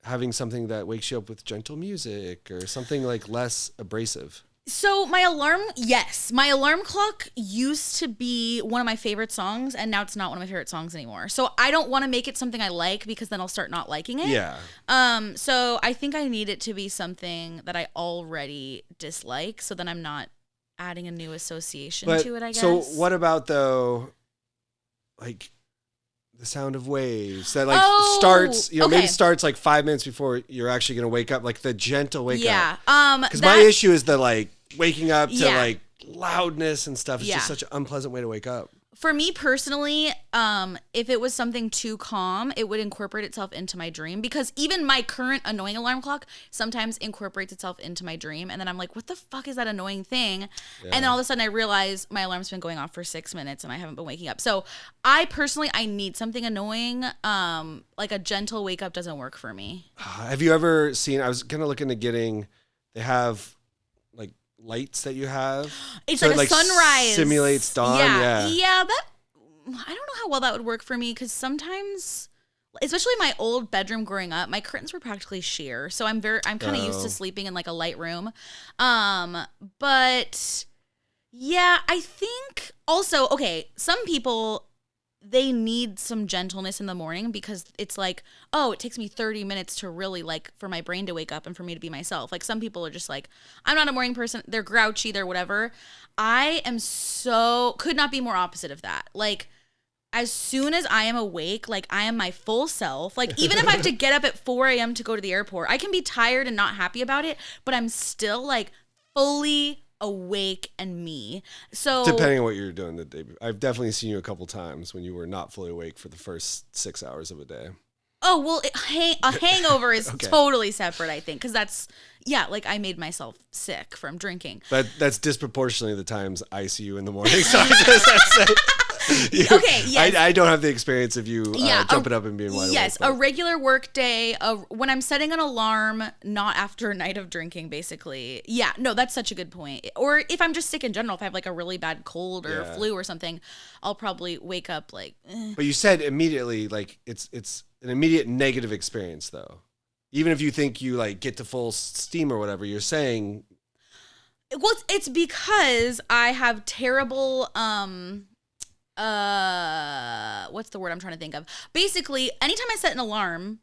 having something that wakes you up with gentle music or something like less abrasive? So my alarm clock used to be one of my favorite songs, and now it's not one of my favorite songs anymore. So I don't want to make it something I like because then I'll start not liking it. Yeah. So I think I need it to be something that I already dislike, so then I'm not adding a new association to it, I guess. So what about though, like the sound of waves that like starts, maybe starts like 5 minutes before you're actually going to wake up, like the gentle wake up. Yeah. Because my issue is the like waking up to like loudness and stuff. It's just such an unpleasant way to wake up. For me personally, if it was something too calm, it would incorporate itself into my dream, because even my current annoying alarm clock sometimes incorporates itself into my dream. And then I'm like, what the fuck is that annoying thing? Yeah. And then all of a sudden I realize my alarm's been going off for 6 minutes and I haven't been waking up. So I need something annoying. Like a gentle wake up doesn't work for me. Have you ever seen, I was going to look into they have like lights that you have. It's so like a sunrise. Simulates dawn. Yeah. That I don't know how well that would work for me, because sometimes, especially my old bedroom growing up, my curtains were practically sheer, so I'm kind of used to sleeping in like a light room. But yeah, I think also some people, they need some gentleness in the morning because it's like, it takes me 30 minutes to really like for my brain to wake up and for me to be myself. Like some people are just like, I'm not a morning person. They're grouchy, they're whatever. I am could not be more opposite of that. Like as soon as I am awake, like I am my full self. Like even if I have to get up at 4 a.m. to go to the airport, I can be tired and not happy about it, but I'm still like fully awake and me. So depending on what you're doing the day, I've definitely seen you a couple times when you were not fully awake for the first 6 hours of a day. Oh, well, a hangover is Okay. totally separate, I think, because that's, yeah, like I made myself sick from drinking. That's disproportionately the times I see you in the morning. So I just say, Okay, yes. I don't have the experience of you jumping up and being wide Yes, awake. a regular work day, when I'm setting an alarm, not after a night of drinking, basically. Yeah, no, that's such a good point. Or if I'm just sick in general, if I have like a really bad cold or flu or something, I'll probably wake up like. But you said immediately, like it's an immediate negative experience, though. Even if you think you like get to full steam or whatever, you're saying. Well, it's because I have terrible what's the word I'm trying to think of? Basically, anytime I set an alarm,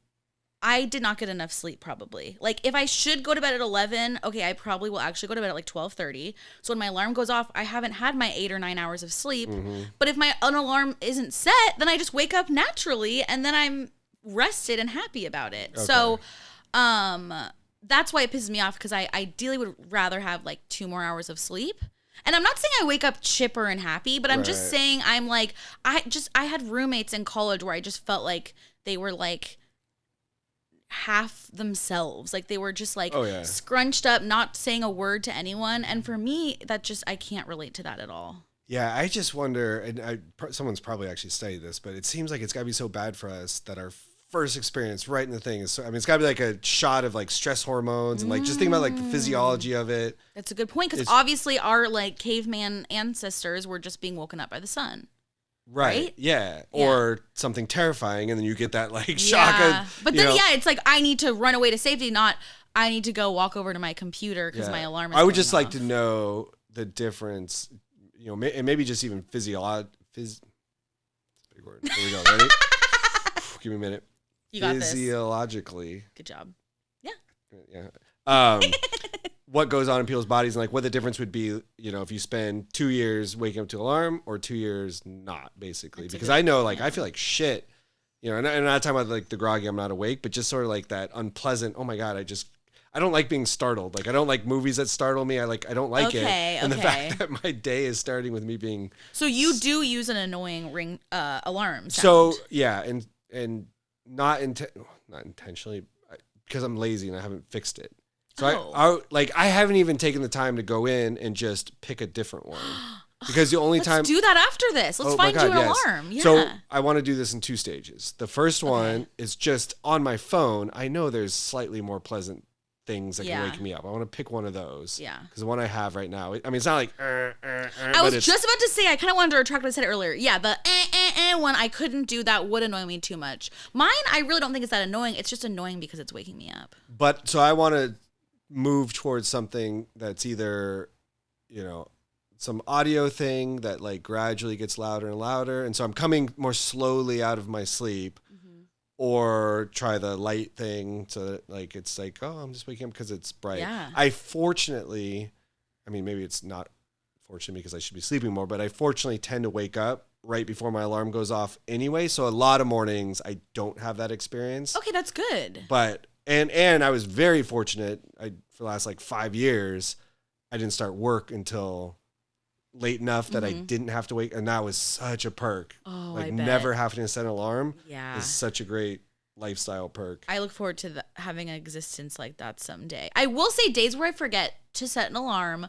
I did not get enough sleep probably. Like if I should go to bed at 11, okay, I probably will actually go to bed at like 12:30. So when my alarm goes off, I haven't had my 8 or 9 hours of sleep. Mm-hmm. But if my alarm isn't set, then I just wake up naturally and then I'm rested and happy about it. Okay. So that's why it pisses me off, because I ideally would rather have like 2 more hours of sleep. And I'm not saying I wake up chipper and happy, but I'm just saying I'm like, I had roommates in college where I just felt like they were like half themselves. Like they were just like scrunched up, not saying a word to anyone. And for me, that just, I can't relate to that at all. Yeah, I just wonder, and someone's probably actually studied this, but it seems like it's got to be so bad for us that our first experience right in the thing is, so, I mean, it's got to be like a shot of like stress hormones and like just think about like the physiology of it. That's a good point, because obviously our like caveman ancestors were just being woken up by the sun. Right? Yeah. Or something terrifying, and then you get that like shock of, but then it's like I need to run away to safety, not I need to go walk over to my computer because my alarm is I would just off. like to know the difference, and maybe just even big word. Here we go. Ready? Give me a minute. You got this. Physiologically. Good job. Yeah. What goes on in people's bodies, and like what the difference would be, if you spend 2 years waking up to alarm or 2 years not, basically. Because I know, like, I feel like shit, and I'm not talking about like the groggy, I'm not awake, but just sort of like that unpleasant, oh my God, I don't like being startled. Like, I don't like movies that startle me. I don't like it. And the fact that my day is starting with me being. So you do use an annoying ring alarm sound. So yeah, and not intentionally, because I'm lazy and I haven't fixed it. So I haven't even taken the time to go in and just pick a different one, because the only time. Let's do that after this. Let's find you an alarm. Yeah. So I want to do this in 2 stages. The first one is just on my phone. I know there's slightly more pleasant things that can wake me up. I want to pick one of those. Yeah. Because the one I have right now, I mean, it's not like. I was just about to say, I kind of wanted to retract what I said earlier. Yeah, the one, I couldn't do. That would annoy me too much. Mine, I really don't think it's that annoying. It's just annoying because it's waking me up. But so I want to move towards something that's either, some audio thing that like gradually gets louder and louder. And so I'm coming more slowly out of my sleep. Or try the light thing so that like it's like, oh, I'm just waking up because it's bright. Yeah. Maybe it's not fortunate because I should be sleeping more, but I fortunately tend to wake up right before my alarm goes off anyway. So a lot of mornings I don't have that experience. Okay, that's good. But and I was very fortunate. For the last like 5 years, I didn't start work until late enough that I didn't have to wake, and that was such a perk. Oh, like I bet. Never having to set an alarm. Yeah, is such a great lifestyle perk. I look forward to having an existence like that someday. I will say, days where I forget to set an alarm,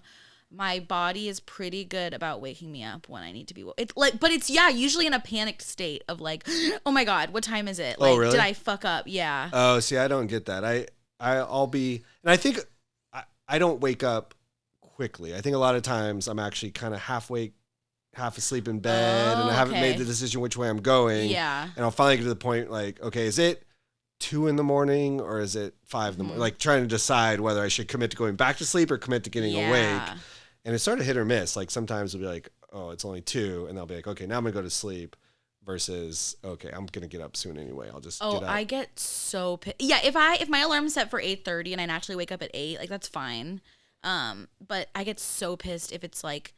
my body is pretty good about waking me up when I need to be. But it's usually in a panicked state of like, oh my God, what time is it? Like, really? Did I fuck up? Yeah. Oh, see, I don't get that. I'll be, and I think I don't wake up quickly. I think a lot of times I'm actually kind of half awake, half asleep in bed, and I haven't made the decision which way I'm going. Yeah. And I'll finally get to the point like, okay, is it 2 a.m. or is it 5 a.m? Like trying to decide whether I should commit to going back to sleep or commit to getting awake. And it's sort of hit or miss. Like sometimes it'll be like, oh, it's only 2, and they'll be like, okay, now I'm gonna go to sleep. Versus, okay, I'm gonna get up soon anyway. I'll just get up. I get so pissed. Yeah, if my alarm's set for 8:30 and I naturally wake up at 8, like that's fine. But I get so pissed if it's like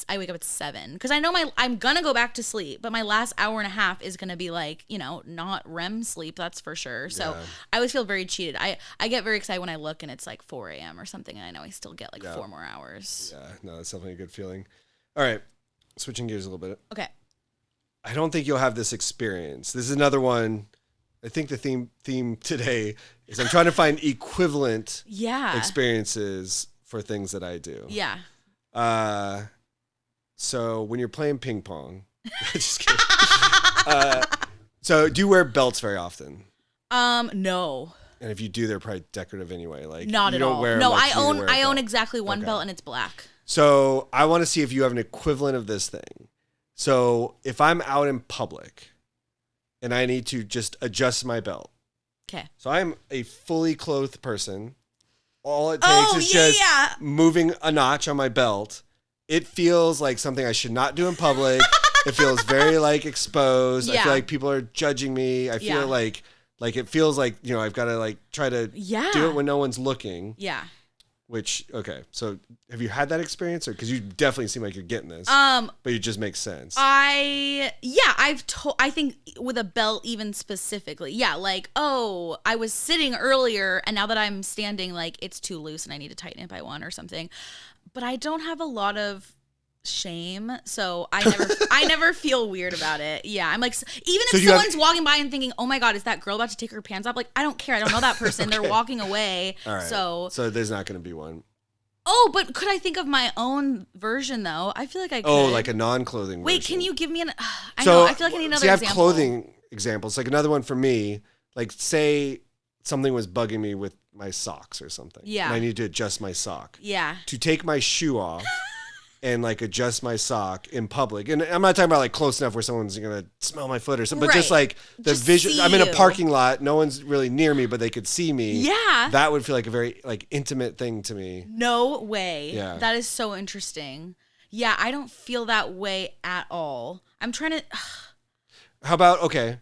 I wake up at 7 because I know I'm gonna go back to sleep, but my last hour and a half is gonna be like, not REM sleep, that's for sure. So Yeah. I always feel very cheated. I get very excited when I look and it's like 4 a.m. or something, and I know I still get like 4 more hours. Yeah, no, that's definitely a good feeling. All right, switching gears a little bit. Okay. I don't think you'll have this experience. This is another one. I think the theme today is I'm trying to find equivalent experiences for things that I do. Yeah. So when you're playing ping pong, just kidding. So do you wear belts very often? No. And if you do, they're probably decorative anyway. Like Not you at don't all. wear No, like, I own exactly one belt and it's black. So I want to see if you have an equivalent of this thing. So if I'm out in public and I need to just adjust my belt. Okay. So I'm a fully clothed person. All it takes is just moving a notch on my belt. It feels like something I should not do in public. It feels very like exposed. I feel like people are judging me. I feel like it feels like, I've got to like try to do it when no one's looking. Yeah. Which, okay. So have you had that experience? Or because you definitely seem like you're getting this. But it just makes sense. I think with a belt even specifically. Yeah, like, I was sitting earlier and now that I'm standing, like it's too loose and I need to tighten it by one or something. But I don't have a lot of shame, so I never feel weird about it. Yeah, I'm like, even if someone's walking by and thinking, "Oh my God, is that girl about to take her pants off?" Like, I don't care. I don't know that person. They're walking away. All right. So there's not going to be one. Oh, but could I think of my own version though? I feel like I could. Oh, like a non-clothing version. Wait, can you give me an? I feel like I need another I have example. clothing examples. Like another one for me. Like say something was bugging me with my socks or something. Yeah. And I need to adjust my sock. Yeah. To take my shoe off. And like adjust my sock in public. And I'm not talking about like close enough where someone's going to smell my foot or something, but just like the visual. I'm in a parking lot. No one's really near me, but they could see me. Yeah. That would feel like a very like intimate thing to me. No way. Yeah. That is so interesting. Yeah. I don't feel that way at all. I'm trying to. How about, okay.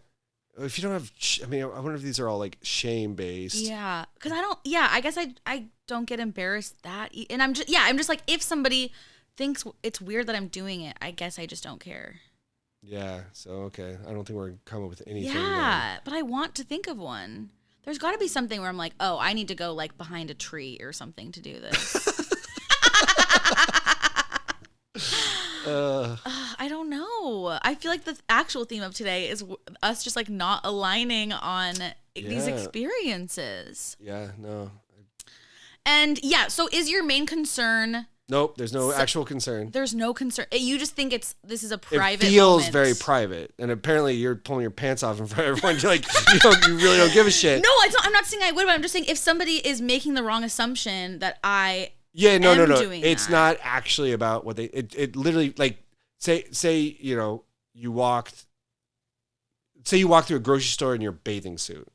If you don't have, I wonder if these are all like shame based. Yeah. Cause I guess I don't get embarrassed and I'm just like, if somebody thinks it's weird that I'm doing it, I guess I just don't care. Yeah. So, okay. I don't think we're coming up with anything. Yeah. But I want to think of one. There's got to be something where I'm like, oh, I need to go like behind a tree or something to do this. I don't know. I feel like the actual theme of today is us just like not aligning on these experiences. Yeah. No. And so is your main concern... Nope, there's no actual concern. There's no concern. You just think this is a private It feels moment. very private. And apparently you're pulling your pants off in front of everyone. You're like, you really don't give a shit. No, I'm not saying I would, but I'm just saying if somebody is making the wrong assumption that I no. doing It's that. not actually about what they, it literally, like, say, you walked through a grocery store in your bathing suit.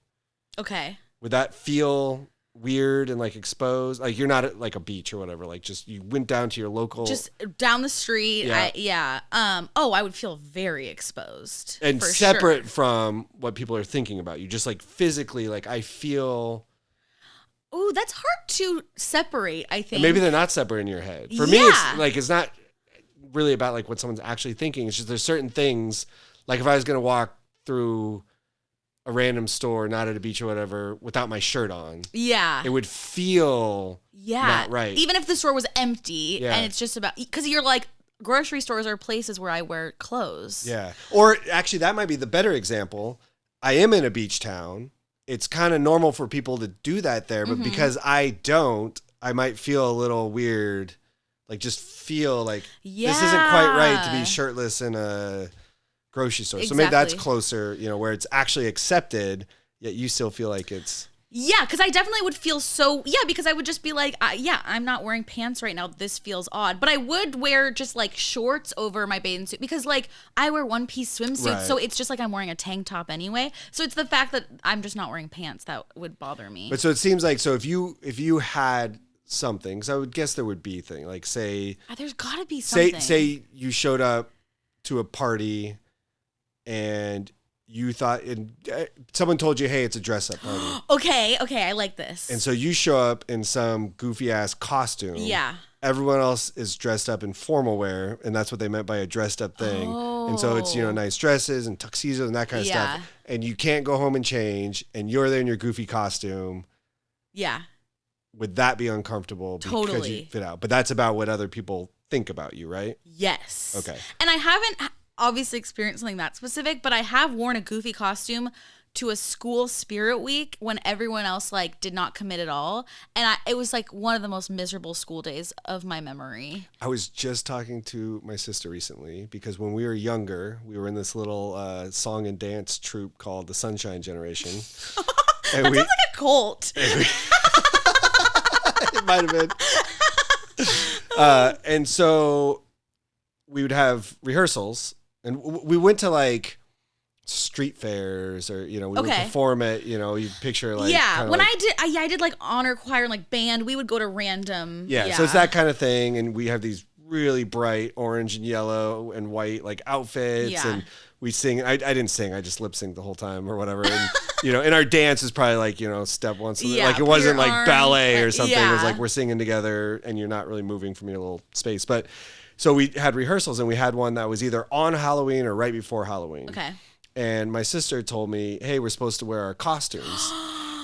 Okay. Would that feel weird and like exposed? Like you're not at like a beach or whatever, like just you went down to your local, just down the street. Yeah. I would feel very exposed and for separate sure. from what people are thinking about you, just like physically, like I feel. Oh, that's hard to separate, I think. Maybe they're not separate in your head. For me, it's not really about like what someone's actually thinking. It's just there's certain things, like if I was gonna walk through a random store, not at a beach or whatever, without my shirt on. Yeah. It would feel not right. Even if the store was empty and it's just about, because you're like, grocery stores are places where I wear clothes. Yeah. Or actually, that might be the better example. I am in a beach town. It's kind of normal for people to do that there, but because I don't, I might feel a little weird. Like just feel like this isn't quite right to be shirtless in a grocery store. So maybe that's closer, where it's actually accepted, yet you still feel like it's. Yeah, because I definitely would feel because I would just be like, I'm not wearing pants right now. This feels odd. But I would wear just like shorts over my bathing suit because like I wear one-piece swimsuits. Right. So it's just like I'm wearing a tank top anyway. So it's the fact that I'm just not wearing pants that would bother me. But so it seems like, if you had something, because I would guess there would be thing, like say. There's got to be something. Say you showed up to a party and you thought someone told you, hey, it's a dress up party. Okay, I like this. And so you show up in some goofy ass costume. Yeah. Everyone else is dressed up in formal wear, and that's what they meant by a dressed up thing. And so it's, nice dresses and tuxedos and that kind of stuff. And you can't go home and change, and you're there in your goofy costume. Yeah. Would that be uncomfortable because you fit out? But that's about what other people think about you, right? Yes. Okay. And I haven't obviously experienced something that specific, but I have worn a goofy costume to a school spirit week when everyone else like did not commit at all, and it was like one of the most miserable school days of my memory. I was just talking to my sister recently because when we were younger, we were in this little song and dance troupe called the Sunshine Generation. And that sounds like a cult. It might have been. And so we would have rehearsals, and we went to like street fairs, or we would perform at you picture like when I did like honor choir and like band, we would go to random so it's that kind of thing, and we have these really bright orange and yellow and white like outfits, and we sing. I didn't sing, I just lip synced the whole time or whatever, and and our dance is probably like step one, so like it wasn't like ballet or something. It was like we're singing together and you're not really moving from your little space. But so we had rehearsals, and we had one that was either on Halloween or right before Halloween. Okay. And my sister told me, hey, we're supposed to wear our costumes.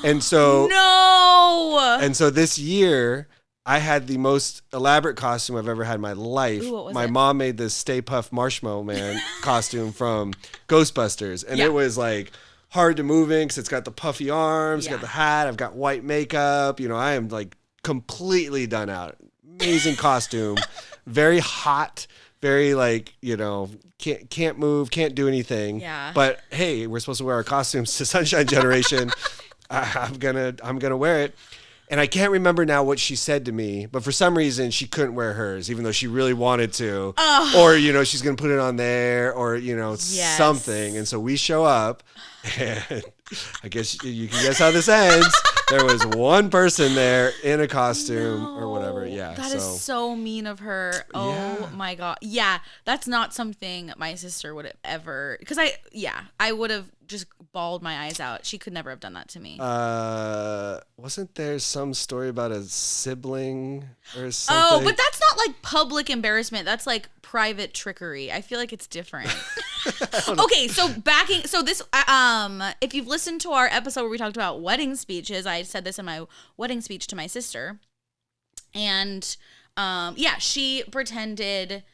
And so no. And so this year I had the most elaborate costume I've ever had in my life. Ooh, what was my it? mom made this Stay Puft Marshmallow Man costume from Ghostbusters. And it was like hard to moving because it's got the puffy arms, got the hat, I've got white makeup. I am like completely done out. Amazing costume. Very hot. Very like, can't move, can't do anything. Yeah. But hey, we're supposed to wear our costumes to Sunshine Generation. I'm gonna wear it. And I can't remember now what she said to me, but for some reason she couldn't wear hers, even though she really wanted to. Or, she's gonna put it on there, or something. And so we show up, and I guess you can guess how this ends. There was one person there in a costume or whatever. Yeah. That is so mean of her. Oh my God. Yeah. That's not something my sister would have ever, because I would have just bawled my eyes out. She could never have done that to me. Wasn't there some story about a sibling or something? Oh, but that's not like public embarrassment. That's like private trickery. I feel like it's different. Okay, so this, if you've listened to our episode where we talked about wedding speeches, I said this in my wedding speech to my sister, and she pretended.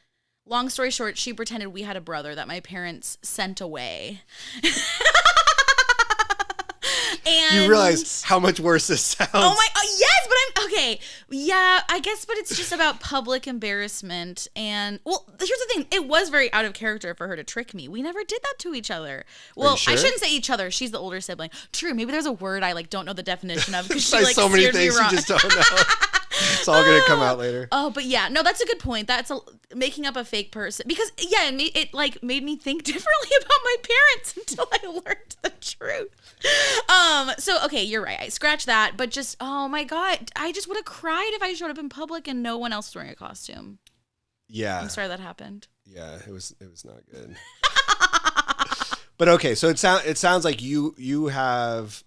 Long story short, she pretended we had a brother that my parents sent away. And you realize how much worse this sounds. Oh my, yes, but I'm okay. Yeah, I guess, but it's just about public embarrassment. And well, here's the thing: it was very out of character for her to trick me. We never did that to each other. Well, sure? I shouldn't say each other. She's the older sibling. True. Maybe there's a word I like don't know the definition of because she like so many steered things me wrong. you just don't know. It's all gonna come out later. Oh, but yeah, no, that's a good point. That's making up a fake person because it like made me think differently about my parents until I learned the truth. So okay, you're right. I scratch that, but just oh my God, I just would have cried if I showed up in public and no one else was wearing a costume. Yeah, I'm sorry that happened. Yeah, it was not good. But okay, so it sounds like you have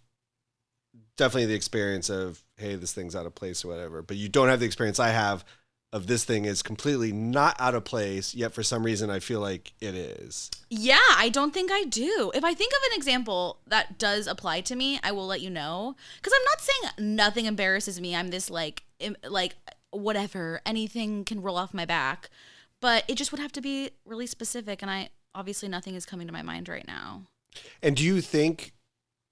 definitely the experience of, hey, this thing's out of place or whatever, but you don't have the experience I have of this thing is completely not out of place, yet for some reason I feel like it is. Yeah, I don't think I do. If I think of an example that does apply to me, I will let you know. Because I'm not saying nothing embarrasses me. I'm this like whatever, anything can roll off my back. But it just would have to be really specific, and obviously nothing is coming to my mind right now. And do you think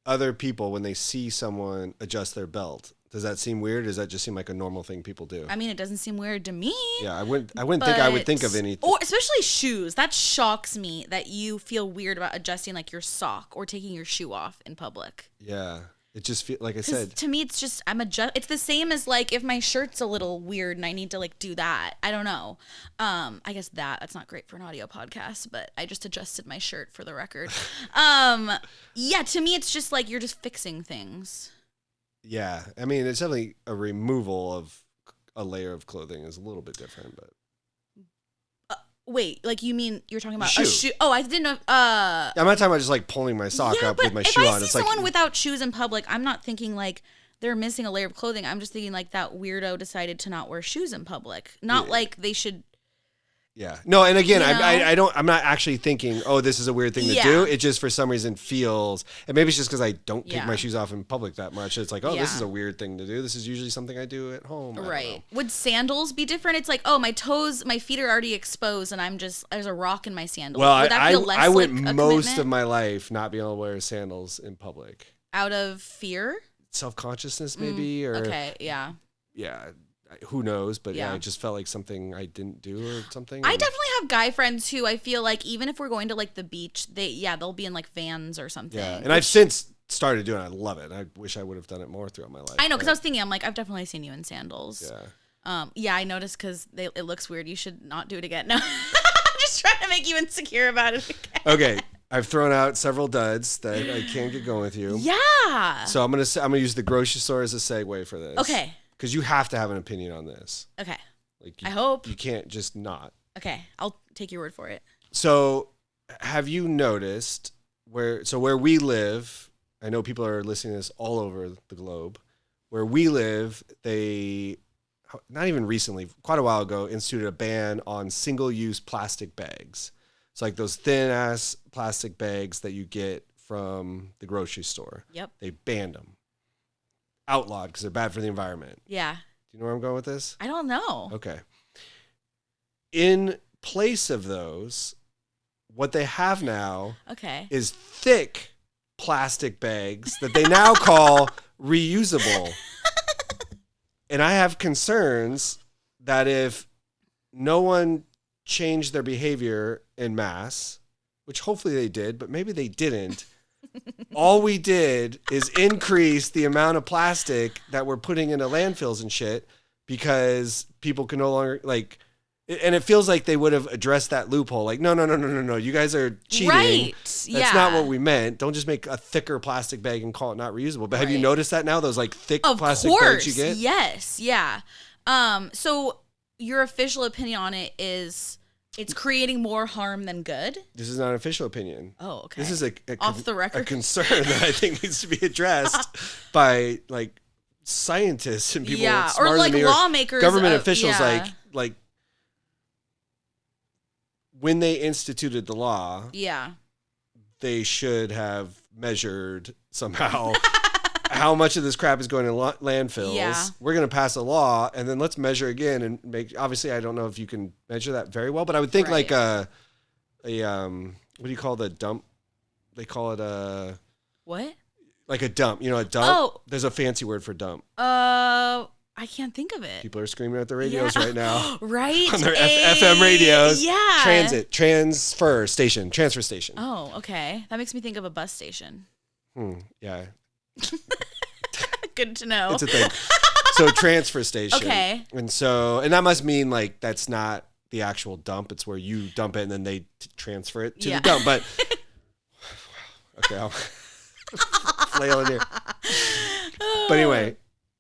other people, when they see someone adjust their belt, does that seem weird? Does that just seem like a normal thing people do? I mean, it doesn't seem weird to me. Yeah, I wouldn't think I would think of anything. Or especially shoes. That shocks me that you feel weird about adjusting like your sock or taking your shoe off in public. Yeah. It just feels like I said. To me, it's just it's the same as like if my shirt's a little weird and I need to like do that. I don't know. I guess that's not great for an audio podcast, but I just adjusted my shirt for the record. Yeah, to me, it's just like you're just fixing things. Yeah, I mean, it's definitely a removal of a layer of clothing is a little bit different, but Wait, like you mean you're talking about Shoe. a shoe? Oh, I didn't know. I'm not talking about just like pulling my sock Yeah, up but with my if shoe I on. see It's someone like without shoes in public, I'm not thinking like they're missing a layer of clothing. I'm just thinking like that weirdo decided to not wear shoes in public. Not like they should. yeah. No, and again, You know? I don't. I'm not actually thinking, oh, this is a weird thing to Yeah. do. It just for some reason feels, and maybe it's just because I don't take Yeah. my shoes off in public that much. It's like, oh, this Yeah. is a weird thing to do. This is usually something I do at home. I don't Right. know. Would sandals be different? It's like, oh, my feet are already exposed, and there's a rock in my sandals. Well, Would that feel less I went like a most commitment of my life not being able to wear sandals in public. out of fear. Self-consciousness, maybe, or Okay, yeah. yeah, who knows? But yeah, Yeah. it just felt like something I didn't do or something. I and- definitely have guy friends who I feel like even if we're going to like the beach, they'll be in like Vans or something. Yeah, and I've since started doing it. I love it. I wish I would have done it more throughout my life. I know, because but I was thinking, I'm like, I've definitely seen you in sandals. yeah. Yeah, I noticed because it looks weird. You should not do it again. No, I'm just trying to make you insecure about it again. Okay, I've thrown out several duds that I can't get going with you. Yeah. So I'm gonna use the grocery store as a segue for this. Okay. Because you have to have an opinion on this. Okay. Like I hope. you can't just not. Okay. I'll take your word for it. So have you noticed where we live? I know people are listening to this all over the globe. Where we live, they not even recently, quite a while ago, instituted a ban on single-use plastic bags. It's like those thin-ass plastic bags that you get from the grocery store. Yep. They banned them. Outlawed because they're bad for the environment. Yeah. Do you know where I'm going with this? I don't know. Okay. In place of those, what they have now Okay. is thick plastic bags that they now call reusable. And I have concerns that if no one changed their behavior en masse, which hopefully they did, but maybe they didn't, all we did is increase the amount of plastic that we're putting into landfills and shit because people can no longer like, and it feels like they would have addressed that loophole. Like, no. You guys are cheating. Right. That's yeah. not what we meant. Don't just make a thicker plastic bag and call it not reusable. But have you Right. noticed that now? Those like thick Of plastic course. bags you get? Yes. Yeah. So your official opinion on it is it's creating more harm than good? This is not an official opinion. Oh, okay. This is a Off the record? a concern that I think needs to be addressed by like scientists and people Yeah, or smarter like than me, lawmakers. government officials yeah. like when they instituted the law, Yeah. they should have measured somehow how much of this crap is going to landfills. Yeah. We're going to pass a law and then let's measure again and make, obviously I don't know if you can measure that very well, but I would think Right. like a what do you call the dump? They call it a, What? like a dump, you know, a dump. Oh. There's a fancy word for dump. I can't think of it. People are screaming at their radios Yeah. right now. Right? On their FM radios. Yeah. Transfer station. Oh, okay. That makes me think of a bus station. Yeah, Good to know. it's a thing. So transfer station. Okay. And that must mean like that's not the actual dump. It's where you dump it and then they transfer it to Yeah. the dump. But okay, I'll flail in here. But anyway,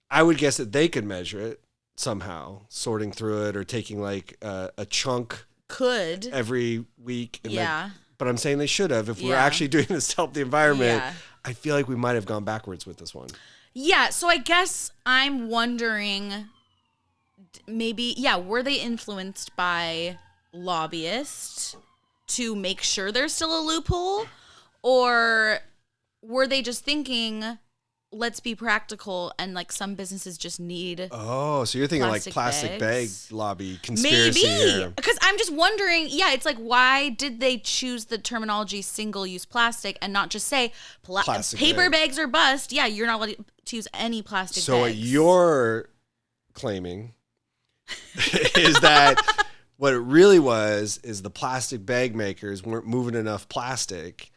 I would guess that they could measure it somehow, sorting through it or taking like a chunk Could. every week. And Yeah. but I'm saying they should have. If we're Yeah. actually doing this to help the environment, Yeah. I feel like we might have gone backwards with this one. Yeah, so I guess I'm wondering maybe, were they influenced by lobbyists to make sure there's still a loophole? Or were they just thinking, let's be practical and like some businesses just need Oh, so you're thinking like plastic bag bags. lobby conspiracy maybe? here. Because I'm just wondering, it's like, why did they choose the terminology single-use plastic and not just say Plastic paper bag. bags are bust? Yeah, you're not allowed to use any plastic So bags. what you're claiming is that what it really was is the plastic bag makers weren't moving enough plastic.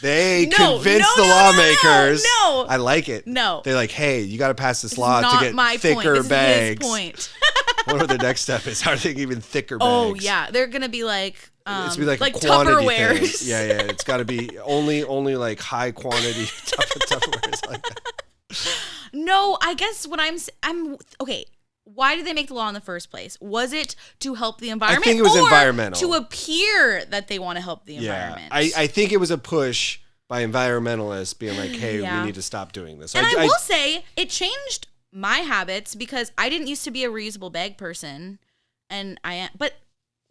They convinced the lawmakers. No. I like it. No. They're like, hey, you got to pass this This law is not to get my thicker point. This bags. Is his point. What the next step is? How are they even thicker bags? Oh yeah, they're gonna be like, It's be like a quantity Tupperwares. thing. Yeah. It's got to be only like high quantity Tupperwares like that. No, I guess what I'm okay. why did they make the law in the first place? Was it to help the environment? I think it was or environmental. to appear that they want to help the environment. I think it was a push by environmentalists being like, hey, Yeah. we need to stop doing this. And I will say it changed my habits because I didn't used to be a reusable bag person, and but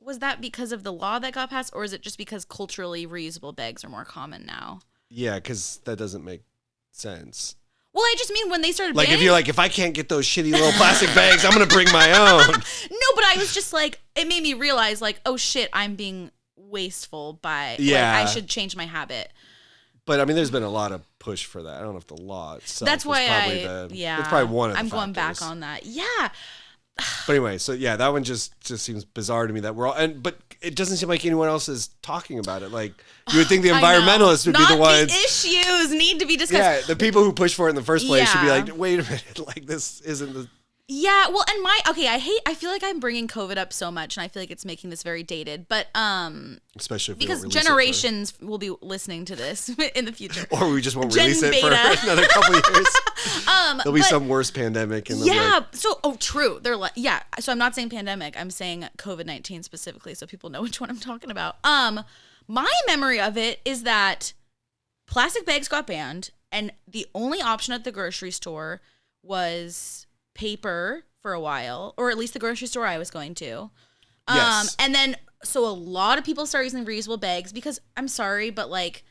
was that because of the law that got passed, or is it just because culturally reusable bags are more common now? Yeah, because that doesn't make sense. Well, I just mean when they started Like, banning, if you're like, if I can't get those shitty little plastic bags, I'm going to bring my own. No, but I was just like, it made me realize, like, oh shit, I'm being wasteful by, Yeah. like, I should change my habit. But I mean, there's been a lot of push for that. I don't know if the law itself. That's why it's probably one of the I'm going back factors. on that. Yeah. But anyway, so yeah, that one just seems bizarre to me that we're all, but it doesn't seem like anyone else is talking about it. Like, you would think the I know. environmentalists would be the ones. The issues need to be discussed. Yeah, the people who push for it in the first place should be Yeah. like, wait a minute, like this isn't the. Yeah, well, and I feel like I'm bringing COVID up so much, and I feel like it's making this very dated, but Especially if we because don't release generations will be listening to this in the future. or we just won't Gen release it beta. for another couple of years. There'll be but- some worse pandemic. And Yeah. True. They're like, yeah. So I'm not saying pandemic. I'm saying COVID-19 specifically, so people know which one I'm talking about. My memory of it is that plastic bags got banned, and the only option at the grocery store was paper for a while, or at least the grocery store I was going to. Yes. And then, so a lot of people start using reusable bags because I'm sorry, but like,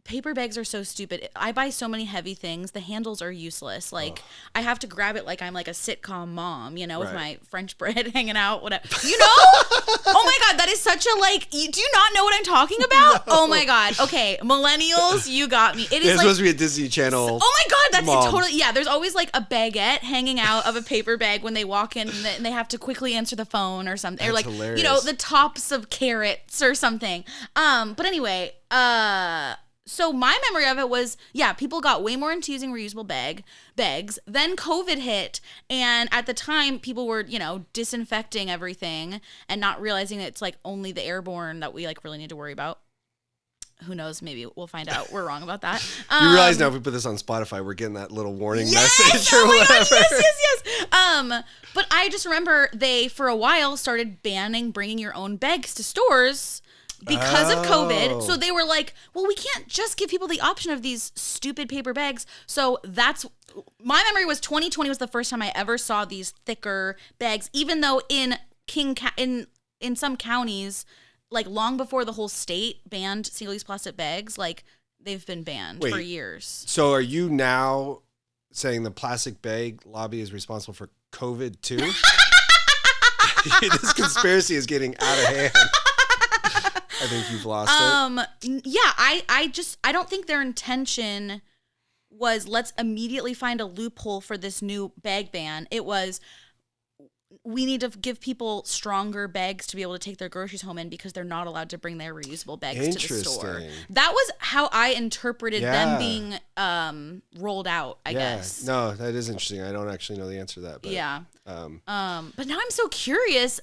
paper bags are so stupid. I buy so many heavy things. The handles are useless. Like, I have to grab it like I'm like a sitcom mom, with Right. my French bread hanging out, whatever. Oh my God, that is such a like, do you not know what I'm talking about? No. Oh my God. Okay, millennials, you got me. It is It's like, supposed to be a Disney Channel. oh my God, that's Mom. totally, yeah, there's always like a baguette hanging out of a paper bag when they walk in and they have to quickly answer the phone or something. Or That's like, hilarious. the tops of carrots or something. But anyway, so my memory of it was, yeah, people got way more into using reusable bags. Then COVID hit, and at the time, people were, disinfecting everything and not realizing that it's like only the airborne that we like really need to worry about. Who knows? Maybe we'll find out. We're wrong about that. You realize now if we put this on Spotify, we're getting that little warning message or oh my whatever. God, yes. But I just remember they, for a while, started banning bringing your own bags to stores because of COVID. So they were like, well, we can't just give people the option of these stupid paper bags. So that's, my memory was 2020 was the first time I ever saw these thicker bags, even though in some counties, like long before the whole state banned single-use plastic bags, like they've been banned for years. So are you now saying the plastic bag lobby is responsible for COVID too? This conspiracy is getting out of hand. I think you've lost it. Yeah, I don't think their intention was let's immediately find a loophole for this new bag ban. It was, we need to give people stronger bags to be able to take their groceries home in because they're not allowed to bring their reusable bags to the store. That was how I interpreted them being rolled out, I guess. No, that is interesting. I don't actually know the answer to that. But, yeah. But now I'm so curious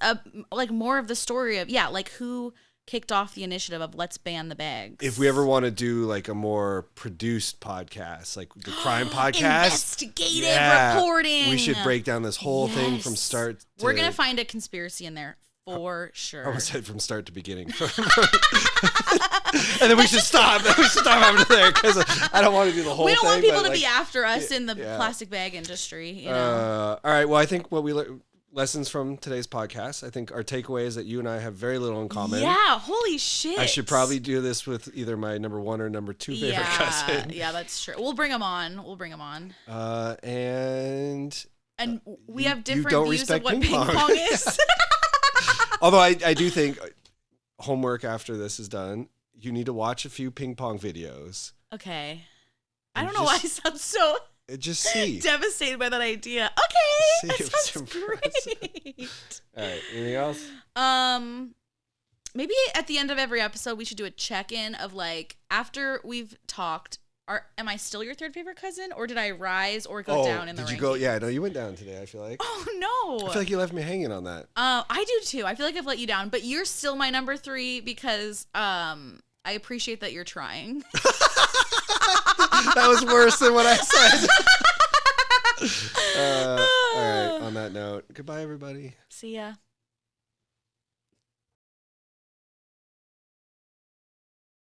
like more of the story of, like who kicked off the initiative of let's ban the bags. If we ever want to do like a more produced podcast, like the crime podcast, investigative reporting, we should break down this whole thing from start to... We're going to find a conspiracy in there for sure. I almost said from start to beginning. And then we should stop. We should stop after there because I don't want to do the whole thing. We don't want people to like, be after us in the plastic bag industry. All right. Well, I think what we lessons from today's podcast, I think our takeaway is that you and I have very little in common. Yeah. Holy shit. I should probably do this with either my number 1 or number 2 favorite cousin. Yeah, that's true. We'll bring them on. And we have different don't views of respect what ping pong is. Although I do think homework after this is done, you need to watch a few ping pong videos. Okay. I don't know why I sound so just see. devastated by that idea. Okay. That sounds great. All right. Anything else? Maybe at the end of every episode, we should do a check-in of like, after we've talked, am I still your third favorite cousin, or did I rise or go down in the rankings? Did you go? Yeah, no, you went down today, I feel like. Oh, no. I feel like you left me hanging on that. I do too. I feel like I've let you down, but you're still my number 3 because I appreciate that you're trying. That was worse than what I said. All right. On that note, goodbye, everybody. See ya.